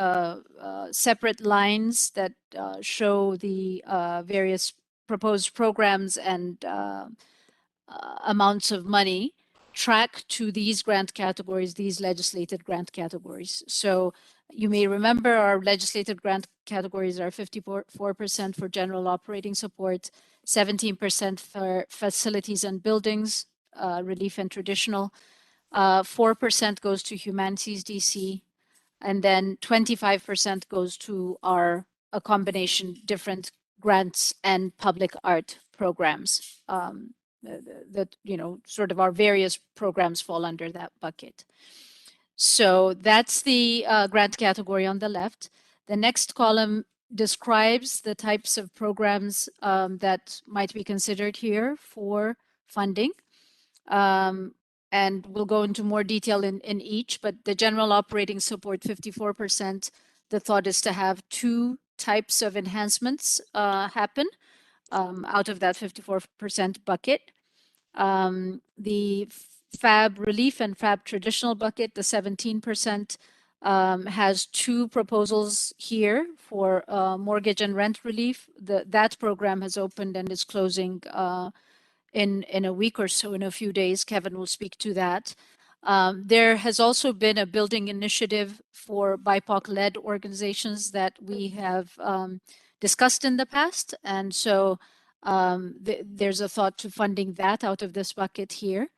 separate lines that show the various proposed programs and amounts of money track to these grant categories, these legislated grant categories. So you may remember our legislated grant categories are 54% for general operating support, 17% for facilities and buildings, relief and traditional, 4% goes to humanities DC, and then 25% goes to a combination different grants and public art programs. That, you know, sort of our various programs fall under that bucket. So that's the grant category on the left. The next column describes the types of programs that might be considered here for funding. And we'll go into more detail in each, but the general operating support, 54%, the thought is to have 2 types of enhancements happen out of that 54% bucket. The FAB relief and FAB traditional bucket, the 17%, has 2 proposals here for mortgage and rent relief. That program has opened and is closing in a week or so, in a few days. Kevin will speak to that. There has also been a building initiative for BIPOC-led organizations that we have discussed in the past. And so there's a thought to funding that out of this bucket here.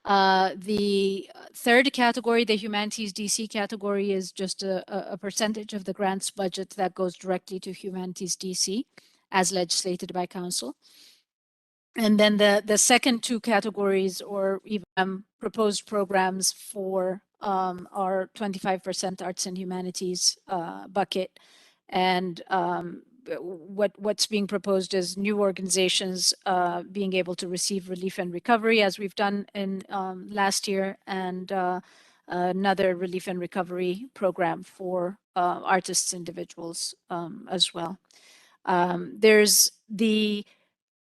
The third category, the Humanities DC category, is just a percentage of the grants budget that goes directly to Humanities DC as legislated by Council. And then the second two categories, or even proposed programs for our 25% arts and humanities bucket. And what's being proposed is new organizations being able to receive relief and recovery, as we've done in last year, and another relief and recovery program for artists, individuals as well. There's the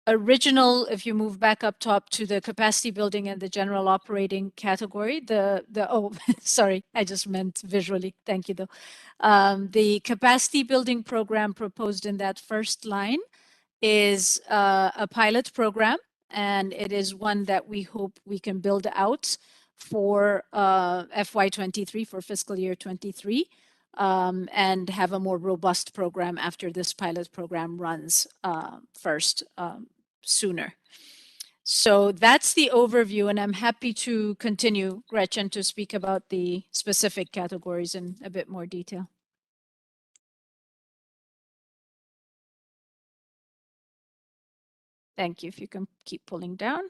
original, if you move back up top to the capacity building and the general operating category, oh, sorry, I just meant visually. Thank you, though. The capacity building program proposed in that first line is a pilot program, and it is one that we hope we can build out for FY23, for fiscal year 23. And have a more robust program after this pilot program runs first sooner. So that's the overview, and I'm happy to continue, Gretchen, to speak about the specific categories in a bit more detail. Thank you. If you can keep pulling down.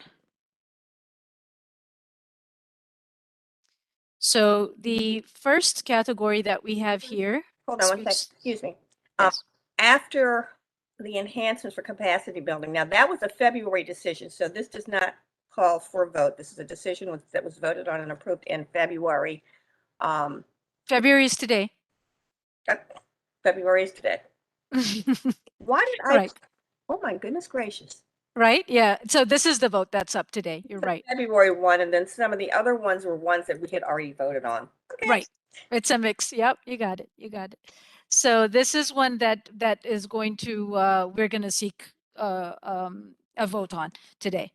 So the first category that we have here. Hold on one second, excuse me. Yes. After the enhancements for capacity building, now that was a February decision, so this does not call for a vote. This is a decision that was voted on and approved in February. February is today. February is today. Why did I? Right. Oh my goodness gracious. Right, yeah. So this is the vote that's up today. You're right. February 1, and then some of the other ones were ones that we had already voted on. Okay. Right. It's a mix. Yep, you got it. You got it. So this is one that is going to, we're going to seek a vote on today.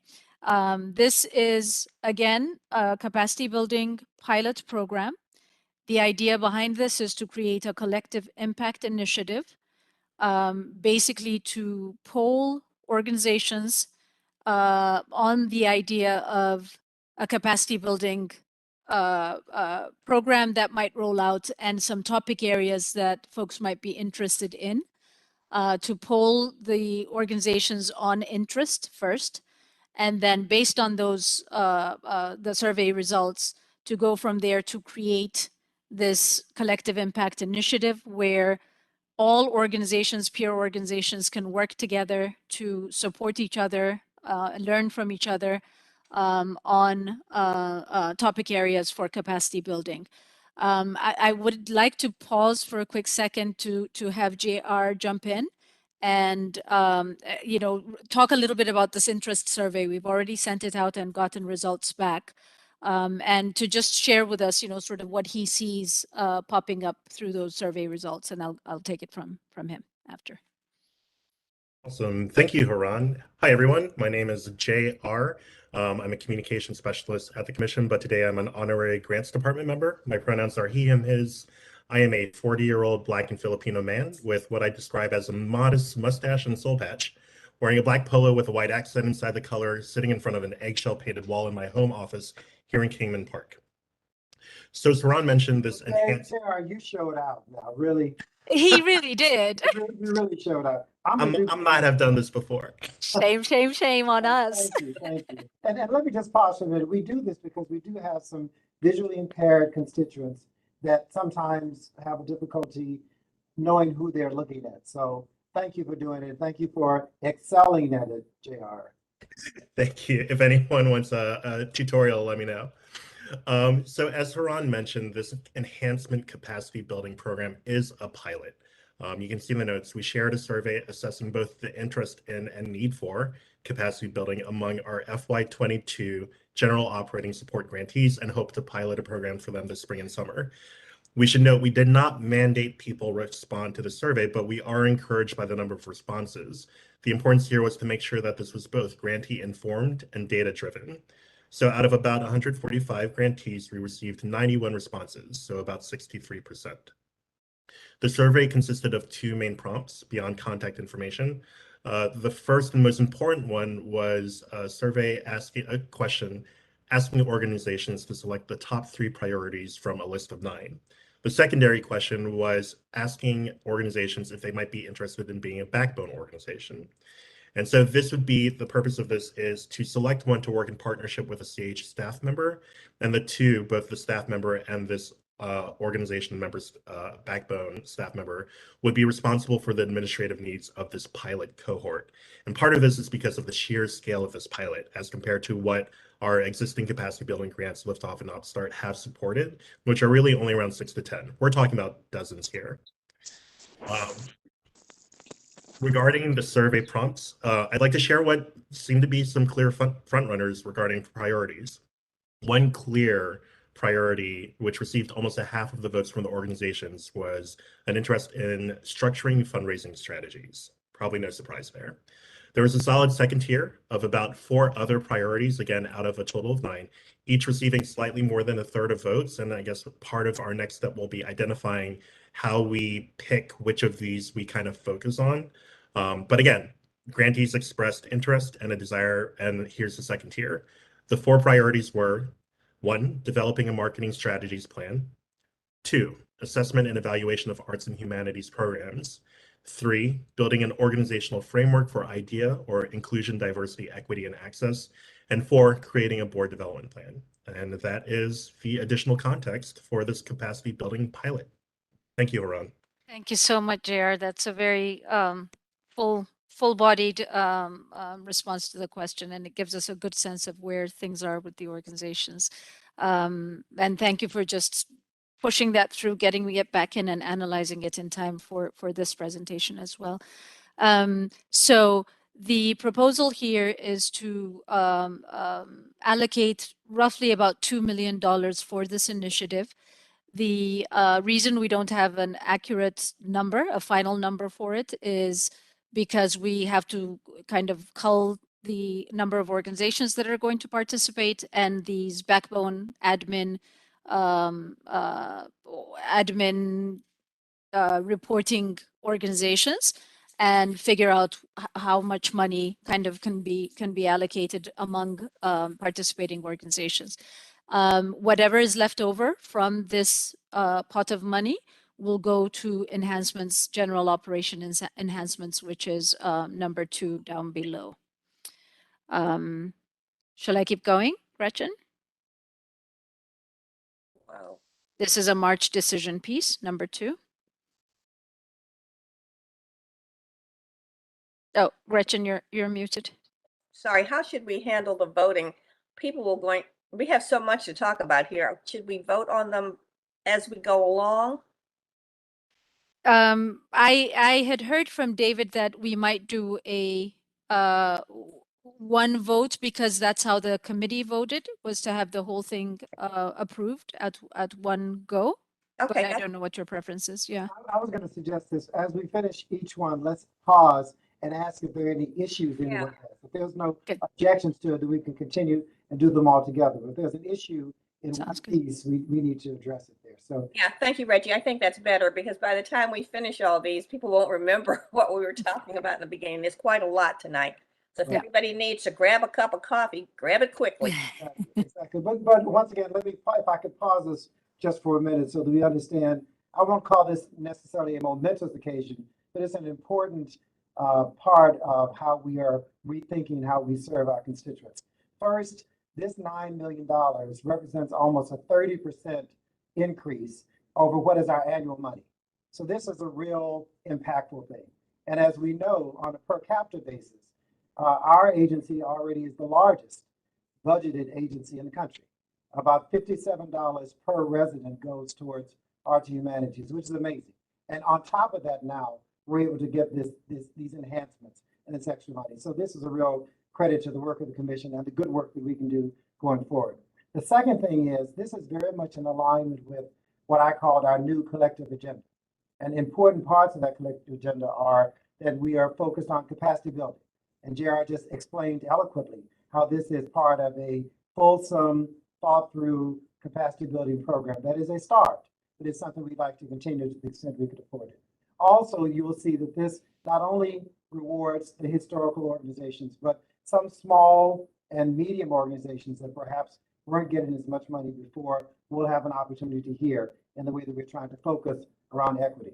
This is, again, a capacity building pilot program. The idea behind this is to create a collective impact initiative, basically to poll organizations on the idea of a capacity building program that might roll out, and some topic areas that folks might be interested in, to poll the organizations on interest first, and then based on those the survey results, to go from there to create this collective impact initiative where all organizations, peer organizations, can work together to support each other, learn from each other on topic areas for capacity building. I would like to pause for a quick second to have JR jump in and you know, talk a little bit about this interest survey. We've already sent it out and gotten results back. And to just share with us, you know, sort of what he sees popping up through those survey results, and I'll take it from him after. Awesome. Thank you, Heran. Hi, everyone. My name is JR. I'm a communication specialist at the Commission, but today I'm an honorary grants department member. My pronouns are he, him, his. I am a 40-year-old Black and Filipino man with what I describe as a modest mustache and soul patch, wearing a black polo with a white accent inside the color, sitting in front of an eggshell painted wall in my home office here in Kingman Park. So as Heran mentioned, this enhanced... Sarah, you showed out now, really. He really did. You really showed out. I might have done this before. Shame, shame, shame on us. Thank you, thank you. And let me just pause for a minute. We do this because we do have some visually impaired constituents that sometimes have a difficulty knowing who they're looking at. So thank you for doing it. Thank you for excelling at it, JR. Thank you. If anyone wants a tutorial, let me know. So as Heran mentioned, this enhancement capacity building program is a pilot. You can see in the notes, we shared a survey assessing both the interest in and need for capacity building among our FY22 general operating support grantees and hope to pilot a program for them this spring and summer. We should note we did not mandate people respond to the survey, but we are encouraged by the number of responses. The importance here was to make sure that this was both grantee informed and data driven. So out of about 145 grantees, we received 91 responses, so about 63%. The survey consisted of two main prompts beyond contact information. The first and most important one was a survey asking a question, asking organizations to select the top 3 priorities from a list of 9. The secondary question was asking organizations if they might be interested in being a backbone organization. And so this would be, the purpose of this is to select one to work in partnership with a CAH staff member, and the two, both the staff member and this organization members, backbone staff member, would be responsible for the administrative needs of this pilot cohort. And part of this is because of the sheer scale of this pilot as compared to what our existing capacity building grants, Liftoff and Upstart, have supported, which are really only around 6 to 10. We're talking about dozens here. Regarding the survey prompts, I'd like to share what seem to be some clear frontrunners regarding priorities. One clear priority, which received almost a half of the votes from the organizations, was an interest in structuring fundraising strategies. Probably no surprise there. There was a solid second tier of about 4 other priorities, again, out of a total of 9, each receiving slightly more than a third of votes. And I guess part of our next step will be identifying how we pick which of these we kind of focus on. But again, grantees expressed interest and a desire, and here's the second tier. The 4 priorities were: 1, developing a marketing strategies plan; 2, assessment and evaluation of arts and humanities programs; 3, building an organizational framework for IDEA, or inclusion, diversity, equity, and access; and 4, creating a board development plan. And that is the additional context for this capacity building pilot. Thank you, Heran. Thank you so much, JR. That's a very full-bodied response to the question, and it gives us a good sense of where things are with the organizations. And thank you for just pushing that through, getting it back in and analyzing it in time for this presentation as well. So the proposal here is to allocate roughly about $2 million for this initiative. The reason we don't have an accurate number, a final number for it, is because we have to kind of cull the number of organizations that are going to participate and these backbone admin reporting organizations, and figure out how much money kind of can be allocated among participating organizations. Whatever is left over from this pot of money will go to enhancements, general operation enhancements, which is number 2 down below. Shall I keep going, Gretchen? Wow. This is a March decision piece, number 2. Oh, Gretchen, you're muted. Sorry, how should we handle the voting? We have so much to talk about here. Should we vote on them as we go along? I had heard from David that we might do a one vote, because that's how the committee voted, was to have the whole thing approved at one go. Okay, but I don't know what your preference is. Yeah. I was going to suggest this: as we finish each one, let's pause and ask if there are any issues anyone has. If there's no objections to it, then we can continue and do them all together. If there's an issue in one piece, we need to address it there. So yeah, thank you, Reggie. I think that's better, because by the time we finish all these, people won't remember what we were talking about in the beginning. There's quite a lot tonight. So if everybody needs to grab a cup of coffee, grab it quickly. Exactly. But once again, if I could pause this just for a minute so that we understand. I won't call this necessarily a momentous occasion, but it's an important part of how we are rethinking how we serve our constituents. First, this $9 million represents almost a 30% increase over what is our annual money. So this is a real impactful thing. And as we know, on a per capita basis, our agency already is the largest budgeted agency in the country. About $57 per resident goes towards arts and humanities, which is amazing. And on top of that, now we're able to get these enhancements and it's extra money. So this is a real credit to the work of the commission and the good work that we can do going forward. The second thing is, this is very much in alignment with what I called our new collective agenda. And important parts of that collective agenda are that we are focused on capacity building. And JR just explained eloquently how this is part of a fulsome, thought-through capacity building program. That is a start, but it's something we'd like to continue to the extent we could afford it. Also, you will see that this not only rewards the historical organizations, but some small and medium organizations that perhaps weren't getting as much money before will have an opportunity here in the way that we're trying to focus around equity.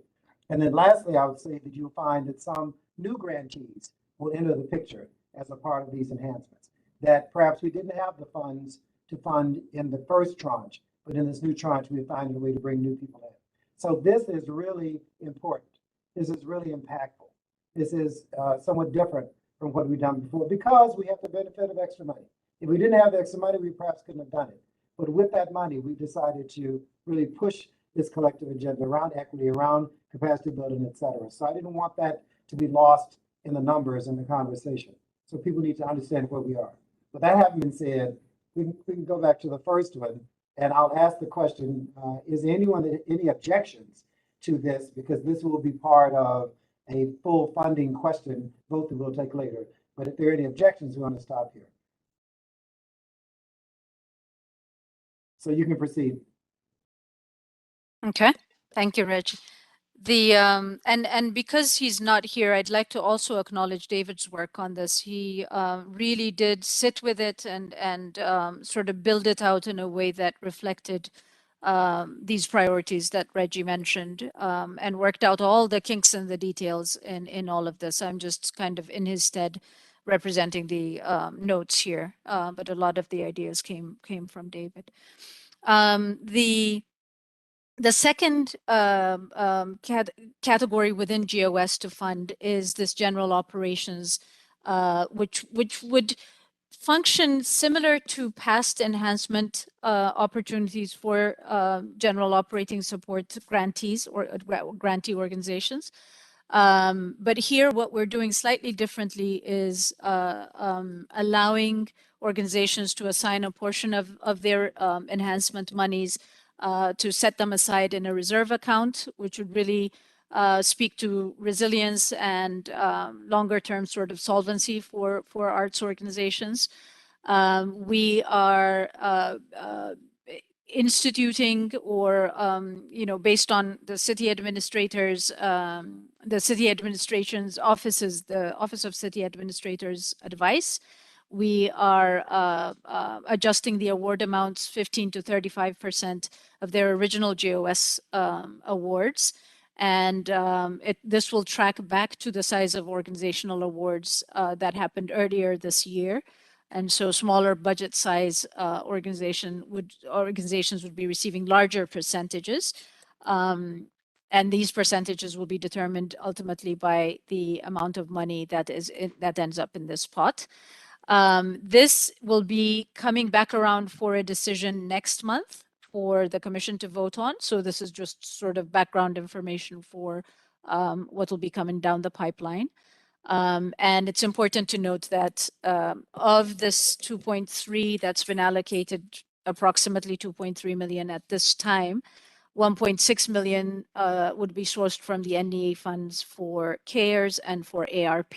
And then lastly, I would say that you'll find that some new grantees will enter the picture as a part of these enhancements that perhaps we didn't have the funds to fund in the first tranche, but in this new tranche, we're finding a way to bring new people in. So this is really important. This is really impactful. This is somewhat different from what we've done before because we have the benefit of extra money. If we didn't have the extra money, we perhaps couldn't have done it. But with that money, we decided to really push this collective agenda around equity, around capacity building, et cetera. So I didn't want that to be lost in the numbers in the conversation. So people need to understand where we are. But that having been said, we can go back to the first one, and I'll ask the question, is there any objections to this? Because this will be part of a full funding question, both of we'll take later. But if there are any objections, we want to stop here. So you can proceed. Okay, thank you, Reggie. And because he's not here, I'd like to also acknowledge David's work on this. He really did sit with it and sort of build it out in a way that reflected these priorities that Reggie mentioned, and worked out all the kinks and the details in all of this. I'm just kind of in his stead representing the notes here, but a lot of the ideas came from David. The second category within GOS to fund is this general operations, which would function similar to past enhancement opportunities for general operating support grantees or grantee organizations. But here, what we're doing slightly differently is allowing organizations to assign a portion of their enhancement monies to set them aside in a reserve account, which would really speak to resilience and longer-term sort of solvency for arts organizations. We are instituting, or based on the city administrators, the city administration's offices, the Office of City Administrators advice. We are adjusting the award amounts 15 to 35% of their original GOS awards. And this will track back to the size of organizational awards that happened earlier this year. And so smaller budget size organizations would be receiving larger percentages. And these percentages will be determined ultimately by the amount of money that ends up in this pot. This will be coming back around for a decision next month for the commission to vote on. So this is just sort of background information for what will be coming down the pipeline. And it's important to note that of this 2.3 that's been allocated, approximately 2.3 million at this time, 1.6 million would be sourced from the NEA funds for CARES and for ARP.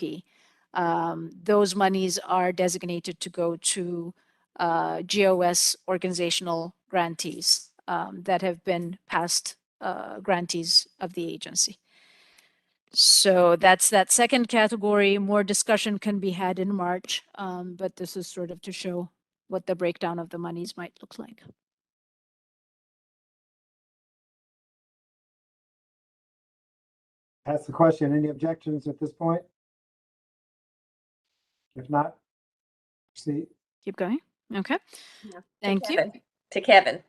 Those monies are designated to go to GOS organizational grantees that have been past grantees of the agency. So that's that second category. More discussion can be had in March, but this is sort of to show what the breakdown of the monies might look like. Ask the question. Any objections at this point? If not, proceed. Keep going. Okay. Yeah. Thank you. To Kevin.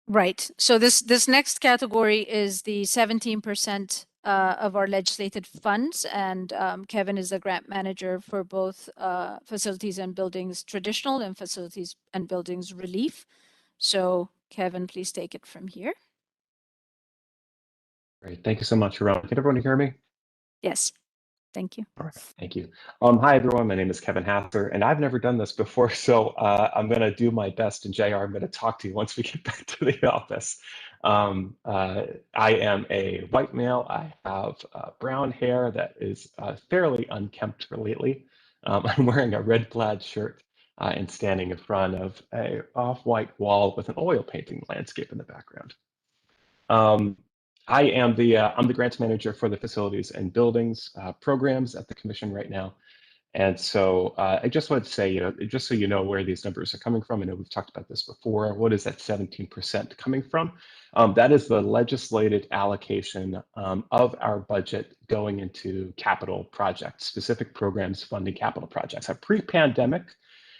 Right. So this next category is the 17% of our legislated funds, and Kevin is the grant manager for both facilities and buildings traditional and facilities and buildings relief. So Kevin, please take it from here. Great. Thank you so much, Heran. Can everyone hear me? Yes. Thank you. All right. Thank you. Hi, everyone. My name is Kevin Hasser, and I've never done this before, so I'm going to do my best. And JR, I'm going to talk to you once we get back to the office. I am a white male. I have brown hair that is fairly unkempt lately. I'm wearing a red plaid shirt. and standing in front of a off-white wall with an oil painting landscape in the background. I'm the grants manager for the facilities and buildings programs at the commission right now. And so I just wanted to say, just so you know where these numbers are coming from, I know we've talked about this before. What is that 17% coming from? That is the legislated allocation of our budget going into capital projects, specific programs funding capital projects. Pre-pandemic,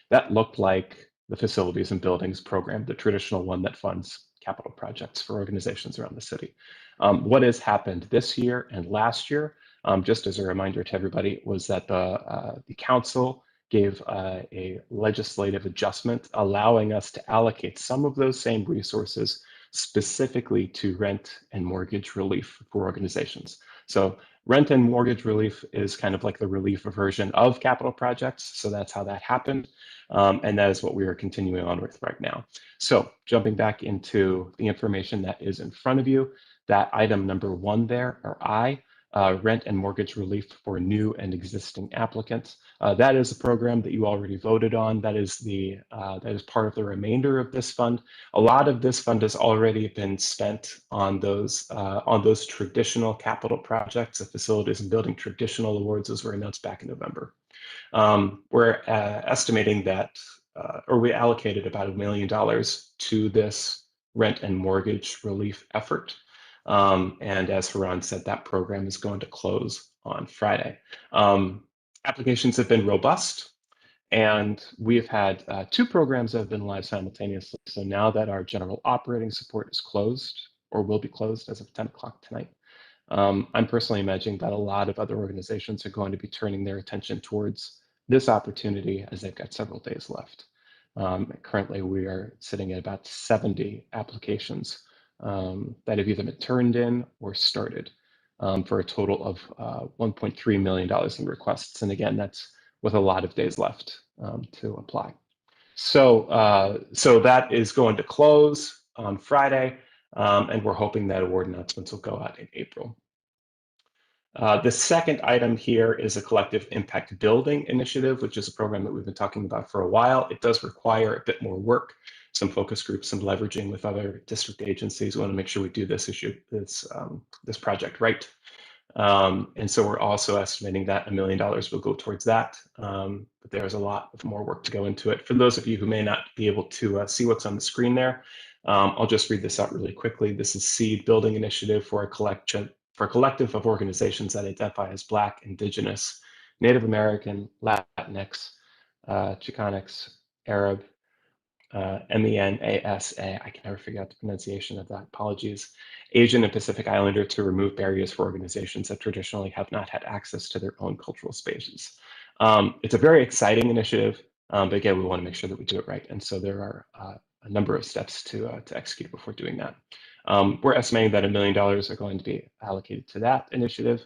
that looked like the facilities and buildings program, the traditional one that funds capital projects for organizations around the city. What has happened this year and last year, just as a reminder to everybody, was that the council gave a legislative adjustment allowing us to allocate some of those same resources specifically to rent and mortgage relief for organizations. So rent and mortgage relief is kind of like the relief version of capital projects. So that's how that happened. And that is what we are continuing on with right now. So jumping back into the information that is in front of you, that item number 1 there, or I, rent and mortgage relief for new and existing applicants. That is a program that you already voted on. That is part of the remainder of this fund. A lot of this fund has already been spent on those traditional capital projects, the facilities and building traditional awards, as were announced back in November. We're estimating that, or we allocated about $1 million to this rent and mortgage relief effort. And as Heran said, that program is going to close on Friday. Applications have been robust, and we've had 2 programs that have been live simultaneously. So now that our general operating support is closed, or will be closed as of 10 o'clock tonight, I'm personally imagining that a lot of other organizations are going to be turning their attention towards this opportunity as they've got several days left. Currently, we are sitting at about 70 applications that have either been turned in or started for a total of $1.3 million in requests. And again, that's with a lot of days left to apply. So, so that is going to close on Friday, and we're hoping that award announcements will go out in April. The second item here is a collective impact building initiative, which is a program that we've been talking about for a while. It does require a bit more work, some focus groups, some leveraging with other district agencies. We want to make sure we do this project right. And so we're also estimating that $1 million will go towards that. But there's a lot of more work to go into it. For those of you who may not be able to see what's on the screen there, I'll just read this out really quickly. This is Seed Building Initiative for a collective of organizations that identify as Black, Indigenous, Native American, Latinx, Chicanx, Arab, MENASA, I can never figure out the pronunciation of that, apologies, Asian and Pacific Islander, to remove barriers for organizations that traditionally have not had access to their own cultural spaces. It's a very exciting initiative, but again, we want to make sure that we do it right. And so there are a number of steps to execute before doing that. We're estimating that $1 million are going to be allocated to that initiative.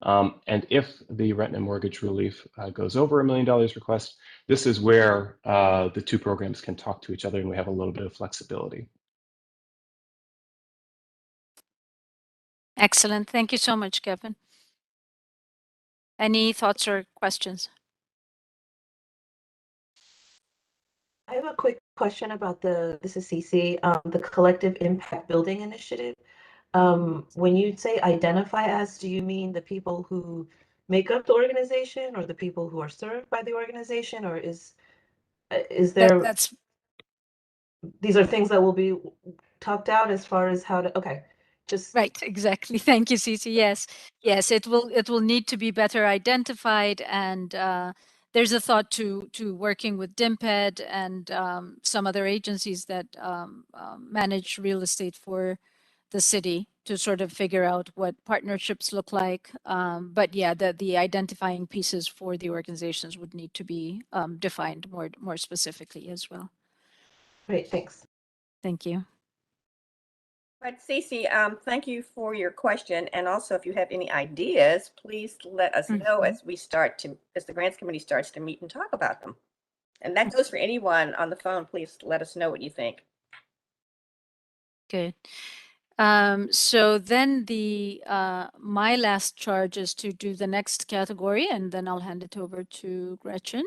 And if the rent and mortgage relief goes over $1 million request, this is where the 2 programs can talk to each other and we have a little bit of flexibility. Excellent. Thank you so much, Kevin. Any thoughts or questions? I have a quick question about this is Cece, the Collective Impact Building Initiative. When you say identify as, do you mean the people who make up the organization or the people who are served by the organization, or is there, these are things that will be talked out as far as how to, okay. Just right, exactly. Thank you, Cece. Yes, yes, it will need to be better identified, and there's a thought to working with DIMPED and some other agencies that manage real estate for the city to sort of figure out what partnerships look like. But yeah, the identifying pieces for the organizations would need to be defined more specifically as well. Great, thanks. Thank you. But Cece, thank you for your question. And also, if you have any ideas, please let us know as the grants committee starts to meet and talk about them. And that goes for anyone on the phone. Please let us know what you think. Good. So then my last charge is to do the next category, and then I'll hand it over to Gretchen.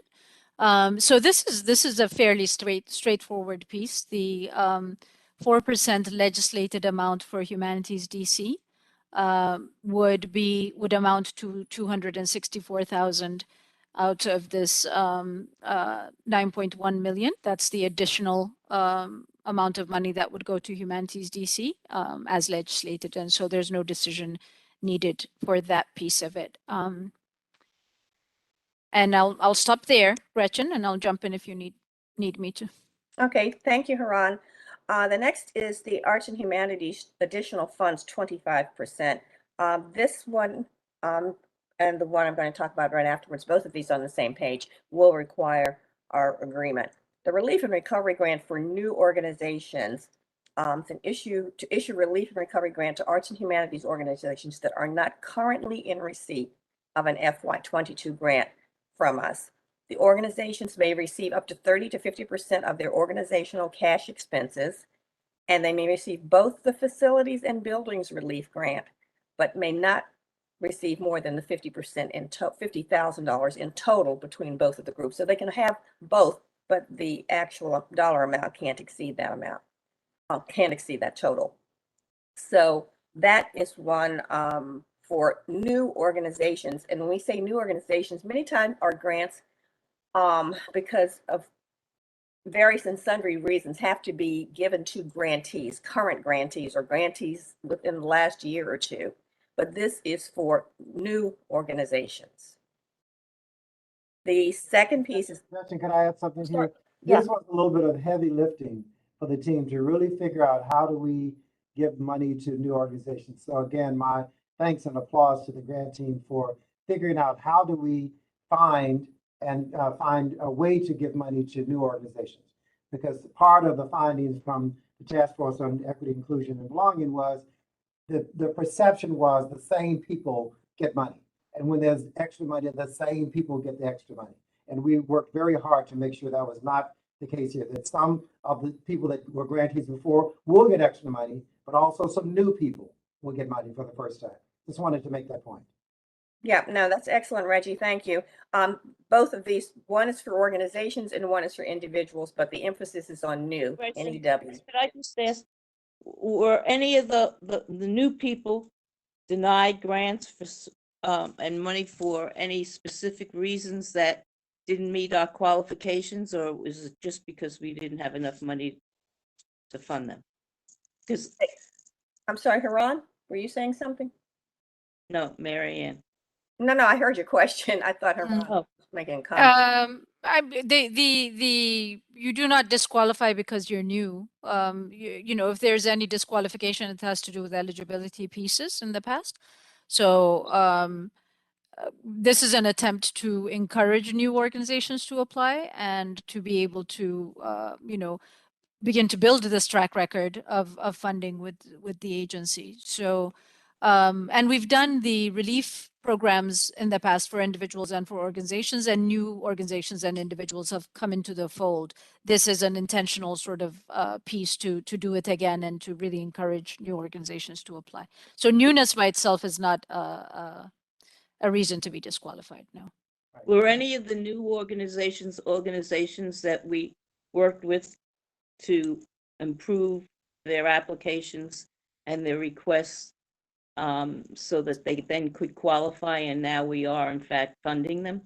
So this is a fairly straightforward piece. The 4% legislated amount for humanities DC would amount to 264,000 out of this 9.1 million. That's the additional amount of money that would go to humanities DC as legislated, and so there's no decision needed for that piece of it. And I'll stop there, Gretchen, and I'll jump in if you need me to. Okay, thank you, Heran. The next is the Arts and Humanities additional funds, 25%. This one and the one I'm going to talk about right afterwards, both of these on the same page, will require our agreement. The Relief and Recovery Grant for new organizations, to issue Relief and Recovery Grant to Arts and Humanities organizations that are not currently in receipt of an FY22 grant from us. The organizations may receive up to 30 to 50% of their organizational cash expenses, and they may receive both the Facilities and Buildings Relief Grant, but may not receive more than the 50% in $50,000 in total between both of the groups. So they can have both, but the actual dollar amount can't exceed that amount, can't exceed that total. So that is one for new organizations. And when we say new organizations, many times our grants, because of various and sundry reasons, have to be given to grantees, current grantees, or grantees within the last year or two. But this is for new organizations. The second piece is— Gretchen, can I add something here? Sure. Yeah. This was a little bit of heavy lifting for the team to really figure out how do we give money to new organizations. So again, my thanks and applause to the grant team for figuring out how do we find a way to give money to new organizations. Because part of the findings from the Task Force on Equity, Inclusion, and Belonging was the perception was the same people get money. And when there's extra money, the same people get the extra money. And we worked very hard to make sure that was not the case here, that some of the people that were grantees before will get extra money, but also some new people will get money for the first time. Just wanted to make that point. Yeah, no, that's excellent, Reggie. Thank you. Both of these, one is for organizations and one is for individuals, but the emphasis is on new, NEW. Could I just ask, were any of the new people denied grants for and money for any specific reasons that didn't meet our qualifications, or was it just because we didn't have enough money to fund them? Because I'm sorry, Heran, were you saying something? No, Mary Ann. No, I heard your question. I thought Heran was making a comment. You do not disqualify because you're new. You know, if there's any disqualification, it has to do with eligibility pieces in the past. So this is an attempt to encourage new organizations to apply and to be able to, you know, begin to build this track record of funding with the agency. So, and we've done the relief programs in the past for individuals and for organizations, and new organizations and individuals have come into the fold. This is an intentional sort of piece to do it again and to really encourage new organizations to apply. So newness by itself is not a reason to be disqualified, no. Were any of the new organizations that we worked with to improve their applications and their requests so that they then could qualify, and now we are in fact funding them?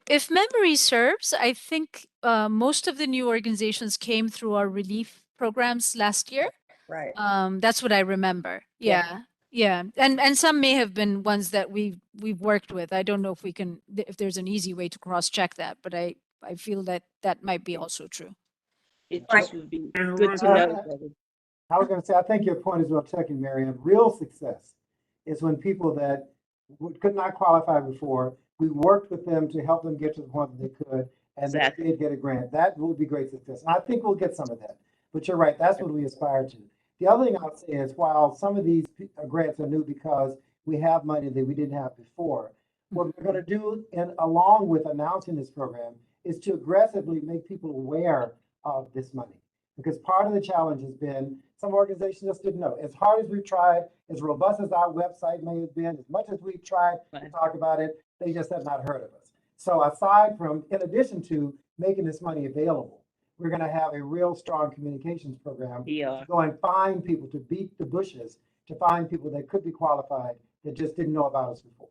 If memory serves, I think most of the new organizations came through our relief programs last year. Right. That's what I remember. Yeah. And some may have been ones that we've worked with. I don't know if there's an easy way to cross-check that, but I feel that might be also true. It just would be good to know. I was going to say, I think your point is well taken, Marianne. Real success is when people that could not qualify before, we worked with them to help them get to the point that they could, and they did get a grant. That will be great success. And I think we'll get some of that. But you're right, that's what we aspire to. The other thing I'll say is, while some of these grants are new because we have money that we didn't have before, what we're going to do, along with announcing this program, is to aggressively make people aware of this money. Because part of the challenge has been some organizations just didn't know. As hard as we've tried, as robust as our website may have been, as much as we've tried to talk about it, they just have not heard of us. So aside from, in addition to making this money available, we're gonna have a real strong communications program. Yeah. To go and find people, to beat the bushes, to find people that could be qualified that just didn't know about us before.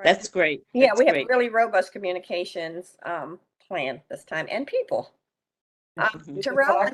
That's great. Yeah, That's we have a great. really robust communications plan this time and people. It's Terrell,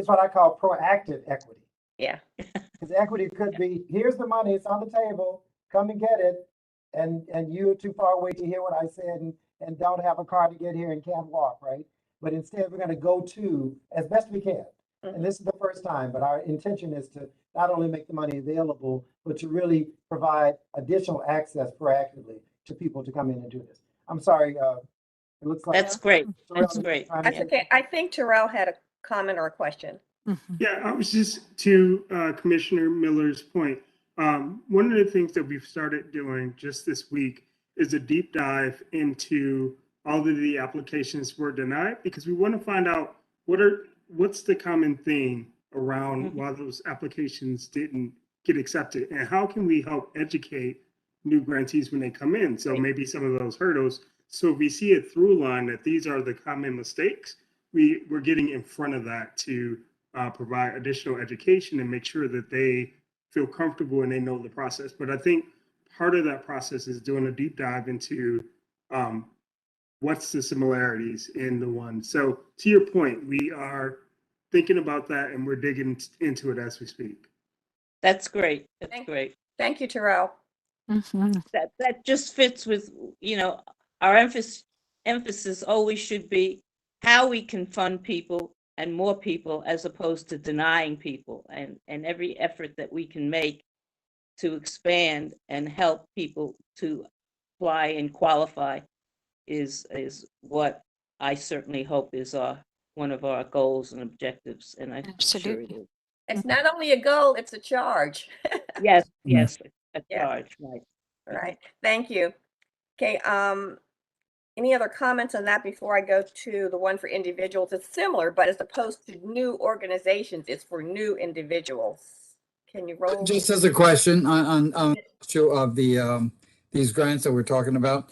what I call proactive equity. yeah. Because equity could be, here's the money, it's on the table, come and get it. And you're too far away to hear what I said and don't have a car to get here and can't walk, right? But instead, we're gonna go to as best we can. And this is the first time, but our intention is to not only make the money available, but to really provide additional access proactively to people to come in and do this. I'm sorry, it looks like. That's great. That's great. That's okay. I think Terrell had a comment or a question. Yeah, I was just to Commissioner Miller's point. One of the things that we've started doing just this week is a deep dive into all of the applications were denied, because we want to find out what's the common theme around why those applications didn't get accepted, and how can we help educate new grantees when they come in. So maybe some of those hurdles. So if we see a through line that these are the common mistakes, we're getting in front of that to provide additional education and make sure that they feel comfortable and they know the process. But I think part of that process is doing a deep dive into what's the similarities in the one. So to your point, we are thinking about that and we're digging into it as we speak. That's great. That's great. Thank you, Terrell. That just fits with, our emphasis always should be how we can fund people and more people, as opposed to denying people, and every effort that we can make to expand and help people to apply and qualify is what I certainly hope is one of our goals and objectives. And I'm sure it is. It's not only a goal, it's a charge. Yes, a charge, right. All right, thank you. Okay, any other comments on that before I go to the one for individuals? It's similar, but as opposed to new organizations, it's for new individuals. Can you roll? Just as a question on issue of the these grants that we're talking about.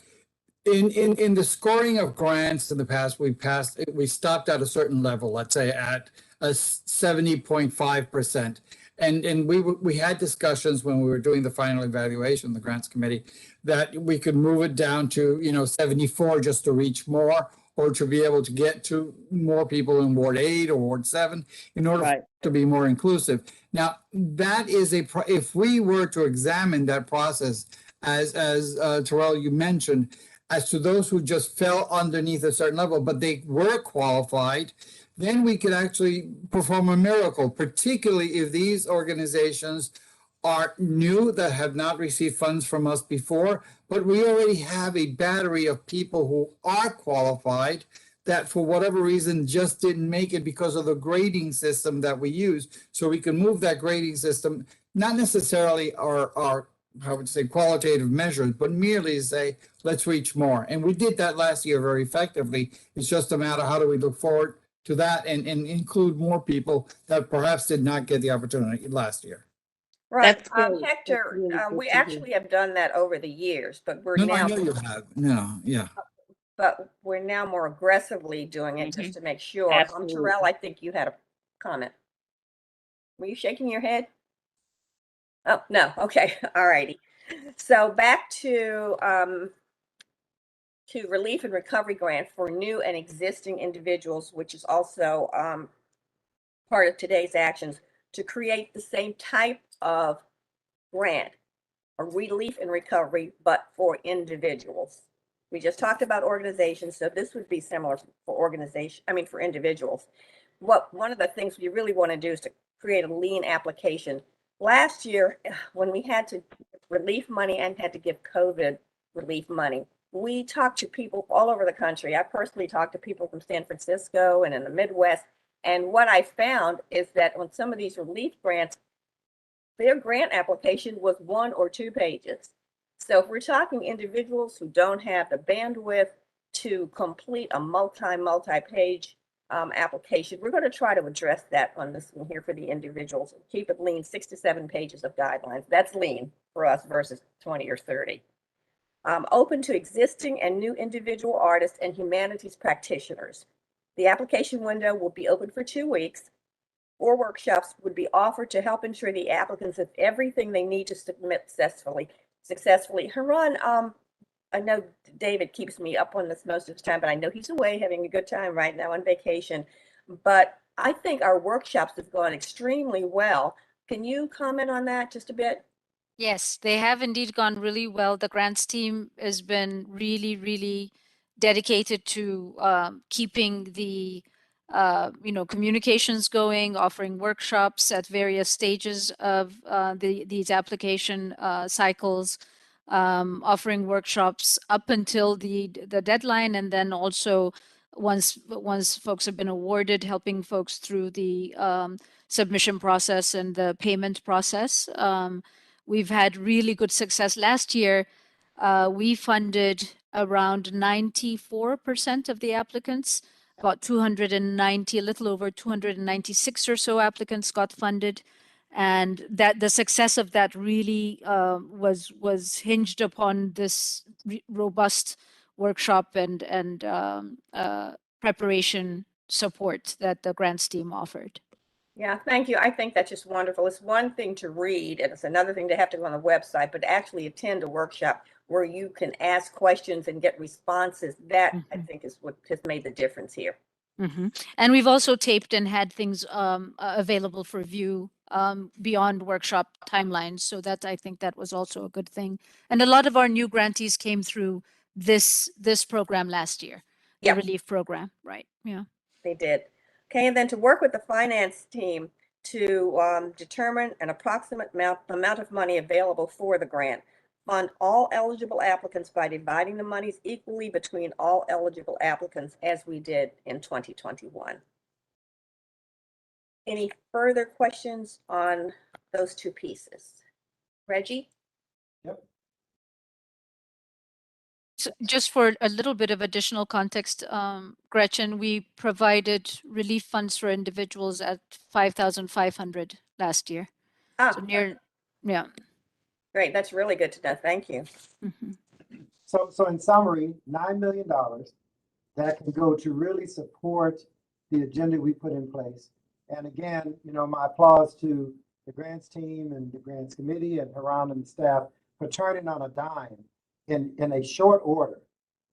In the scoring of grants in the past, we stopped at a certain level, let's say at a 70.5%. And we had discussions when we were doing the final evaluation, the grants committee, that we could move it down to 74 just to reach more, or to be able to get to more people in Ward 8 or Ward 7 in order to be more inclusive. Now, that is if we were to examine that process, as Terrell, you mentioned, as to those who just fell underneath a certain level, but they were qualified, then we could actually perform a miracle, particularly if these organizations are new that have not received funds from us before, but we already have a battery of people who are qualified that for whatever reason just didn't make it because of the grading system that we use. So we can move that grading system, not necessarily our I would say qualitative measures, but merely say, let's reach more. And we did that last year very effectively. It's just a matter of how do we look forward to that and include more people that perhaps did not get the opportunity last year. Right. Hector, we actually have done that over the years, but we're now. I know you have. No, yeah. But we're now more aggressively doing it just to make sure. Terrell, I think you had a comment. Were you shaking your head? Oh, no. Okay. All righty. So back to relief and recovery grant for new and existing individuals, which is also part of today's actions, to create the same type of grant, a relief and recovery, but for individuals. We just talked about organizations, so this would be similar for for individuals. One of the things we really want to do is to create a lean application. Last year, when we had to relief money and had to give COVID relief money, we talked to people all over the country. I personally talked to people from San Francisco and in the Midwest. And what I found is that on some of these relief grants, their grant application was 1 or 2 pages. So if we're talking individuals who don't have the bandwidth to complete a multi-page application, we're going to try to address that on this one here for the individuals. Keep it lean, 6 to 7 pages of guidelines. That's lean for us versus 20 or 30. open to existing and new individual artists and humanities practitioners. The application window will be open for 2 weeks. 4 workshops would be offered to help ensure the applicants have everything they need to submit successfully. Heran, I know David keeps me up on this most of the time, but I know he's away having a good time right now on vacation. But I think our workshops have gone extremely well. Can you comment on that just a bit? Yes, they have indeed gone really well. The grants team has been really, really dedicated to keeping the communications going, offering workshops at various stages of these application cycles, offering workshops up until the deadline, and then also once folks have been awarded, helping folks through the submission process and the payment process. We've had really good success. Last year, we funded around 94% of the applicants. About 290, a little over 296 or so applicants got funded. And that the success of that really was hinged upon this robust workshop and preparation support that the grants team offered. Yeah, thank you. I think that's just wonderful. It's one thing to read, and it's another thing to have to go on the website, but actually attend a workshop where you can ask questions and get responses. That I think is what has made the difference here. And we've also taped and had things available for view beyond workshop timelines. So that I think that was also a good thing. And a lot of our new grantees came through this program last year, the relief program, right? Yeah. They did. Okay, and then to work with the finance team to determine an approximate amount of money available for the grant. Fund all eligible applicants by dividing the monies equally between all eligible applicants, as we did in 2021. Any further questions on those 2 pieces? Reggie? Yep. So just for a little bit of additional context, Gretchen, we provided relief funds for individuals at 5,500 last year. So yeah. Great, that's really good to know. Thank you. So in summary, $9 million that can go to really support the agenda we put in place. And again, my applause to the grants team and the grants committee and Heran and the staff for turning on a dime in a short order,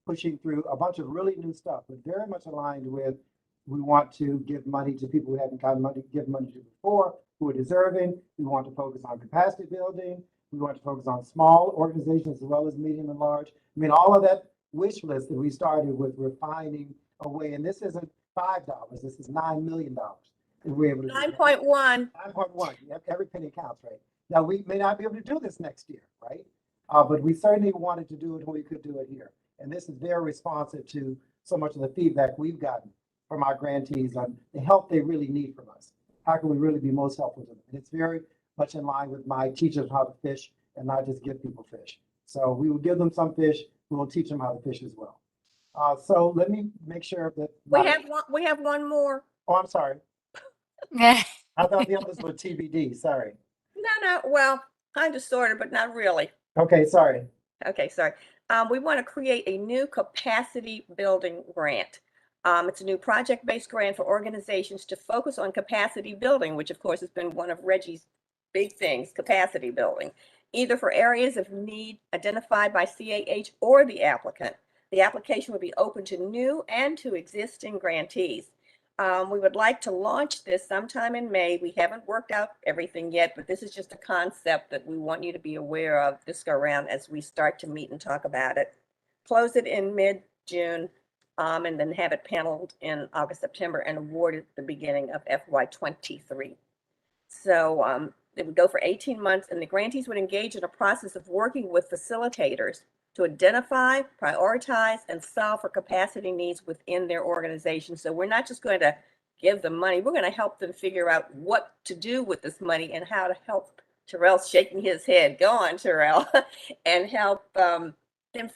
pushing through a bunch of really new stuff, but very much aligned with we want to give money to people who haven't gotten money, give money to before, who are deserving. We want to focus on capacity building. We want to focus on small organizations as well as medium and large. I mean, all of that wish list that we started with refining away, and this isn't $5, this is $9 million. We're able to 9.1. 9.1. Every penny counts, right? Now, we may not be able to do this next year, right? But we certainly wanted to do it when we could do it here. And this is very responsive to so much of the feedback we've gotten from our grantees on the help they really need from us. How can we really be most helpful to them? And it's very much in line with my teach them how to fish and not just give people fish. So we will give them some fish. We will teach them how to fish as well. So let me make sure that we have one more. Oh, I'm sorry. I thought the others were TBD. Sorry. No. Well, kind of, sort of, but not really. Okay, sorry. Okay, sorry. We want to create a new capacity building grant. It's a new project-based grant for organizations to focus on capacity building, which of course has been one of Reggie's big things, capacity building, either for areas of need identified by CAH or the applicant. The application would be open to new and to existing grantees. We would like to launch this sometime in May. We haven't worked out everything yet, but this is just a concept that we want you to be aware of this go around as we start to meet and talk about it. Close it in mid-June, and then have it paneled in August, September, and awarded at the beginning of FY23. So it would go for 18 months, and the grantees would engage in a process of working with facilitators to identify, prioritize, and solve for capacity needs within their organization. So we're not just going to give them money, we're going to help them figure out what to do with this money and how to help. Terrell's shaking his head. Go on, Terrell. And help them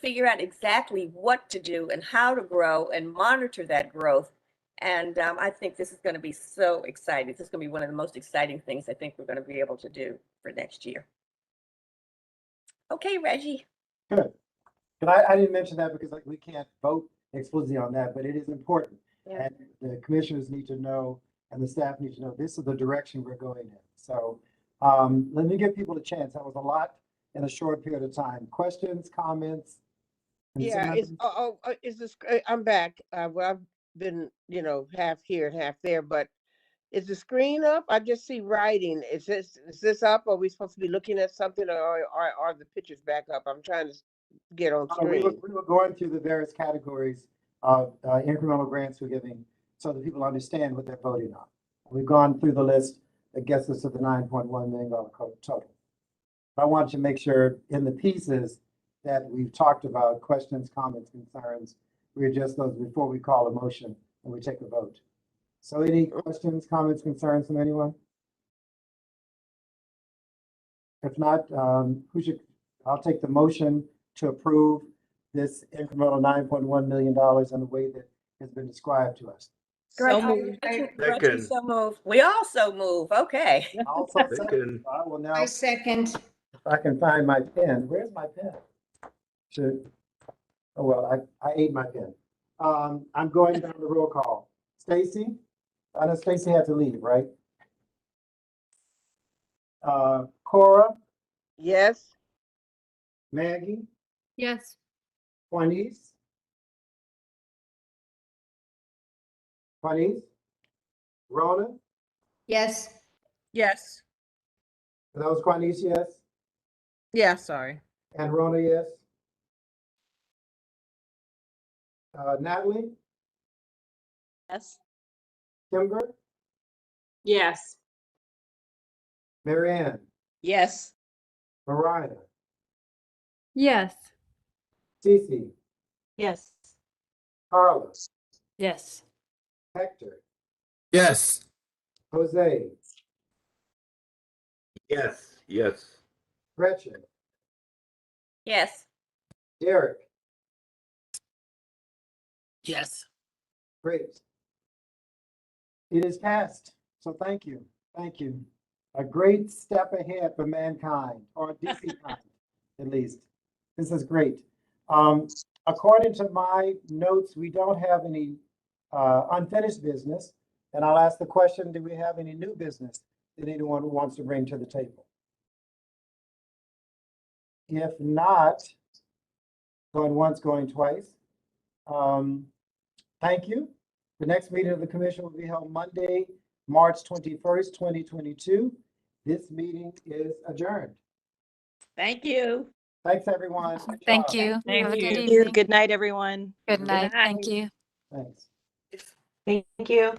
figure out exactly what to do and how to grow and monitor that growth. And I think this is going to be so exciting. This is going to be one of the most exciting things I think we're going to be able to do for next year. Okay, Reggie. Good. And I didn't mention that because like we can't vote explicitly on that, but it is important. Yeah. And the commissioners need to know, and the staff need to know, this is the direction we're going in. So let me give people a chance. That was a lot in a short period of time. Questions, comments? Yeah, concerns? is this, I'm back. Well, I've been, half here and half there, but is the screen up? I just see writing. Is this up? Are we supposed to be looking at something, or are the pictures back up? I'm trying to get on We screen. were going through the various categories of incremental grants we're giving so that people understand what they're voting on. We've gone through the list that gets us to the $9.1 million total. I want to make sure in the pieces that we've talked about, questions, comments, concerns, we adjust those before we call a motion and we take a vote. So any questions, comments, concerns from anyone? If not, I'll take the motion to approve this incremental $9.1 million in the way that has been described to us. Gretchen, Second. so move. We also move. Okay. Also second. I will now, I second. if I can find my pen. Where's my pen? Oh, well, I ate my pen. I'm going down the roll call. Stacy? I know Stacy had to leave, right? Cora? Yes. Maggie? Yes. Juanice? Rhoda? Yes. Yes. That was Juanice, yes? Yeah, sorry. And Rhoda, yes? Natalie? Yes. Kymber? Yes. Marianne? Yes. Mariah? Yes. Cece? Yes. Carla? Yes. Hector? Yes. Jose? Yes, yes. Gretchen? Yes. Derek? Yes. Great. It is passed. So thank you. Thank you. A great step ahead for mankind, or DC kind, at least. This is great. According to my notes, we don't have any unfinished business. And I'll ask the question, do we have any new business that anyone wants to bring to the table? If not, going once, going twice. Thank you. The next meeting of the commission will be held Monday, March 21st, 2022. This meeting is adjourned. Thank you. Thanks, everyone. Good Thank job. you. Have a Thank good you. evening. Good night, everyone. Good night. Thank you. Thanks. Thank you.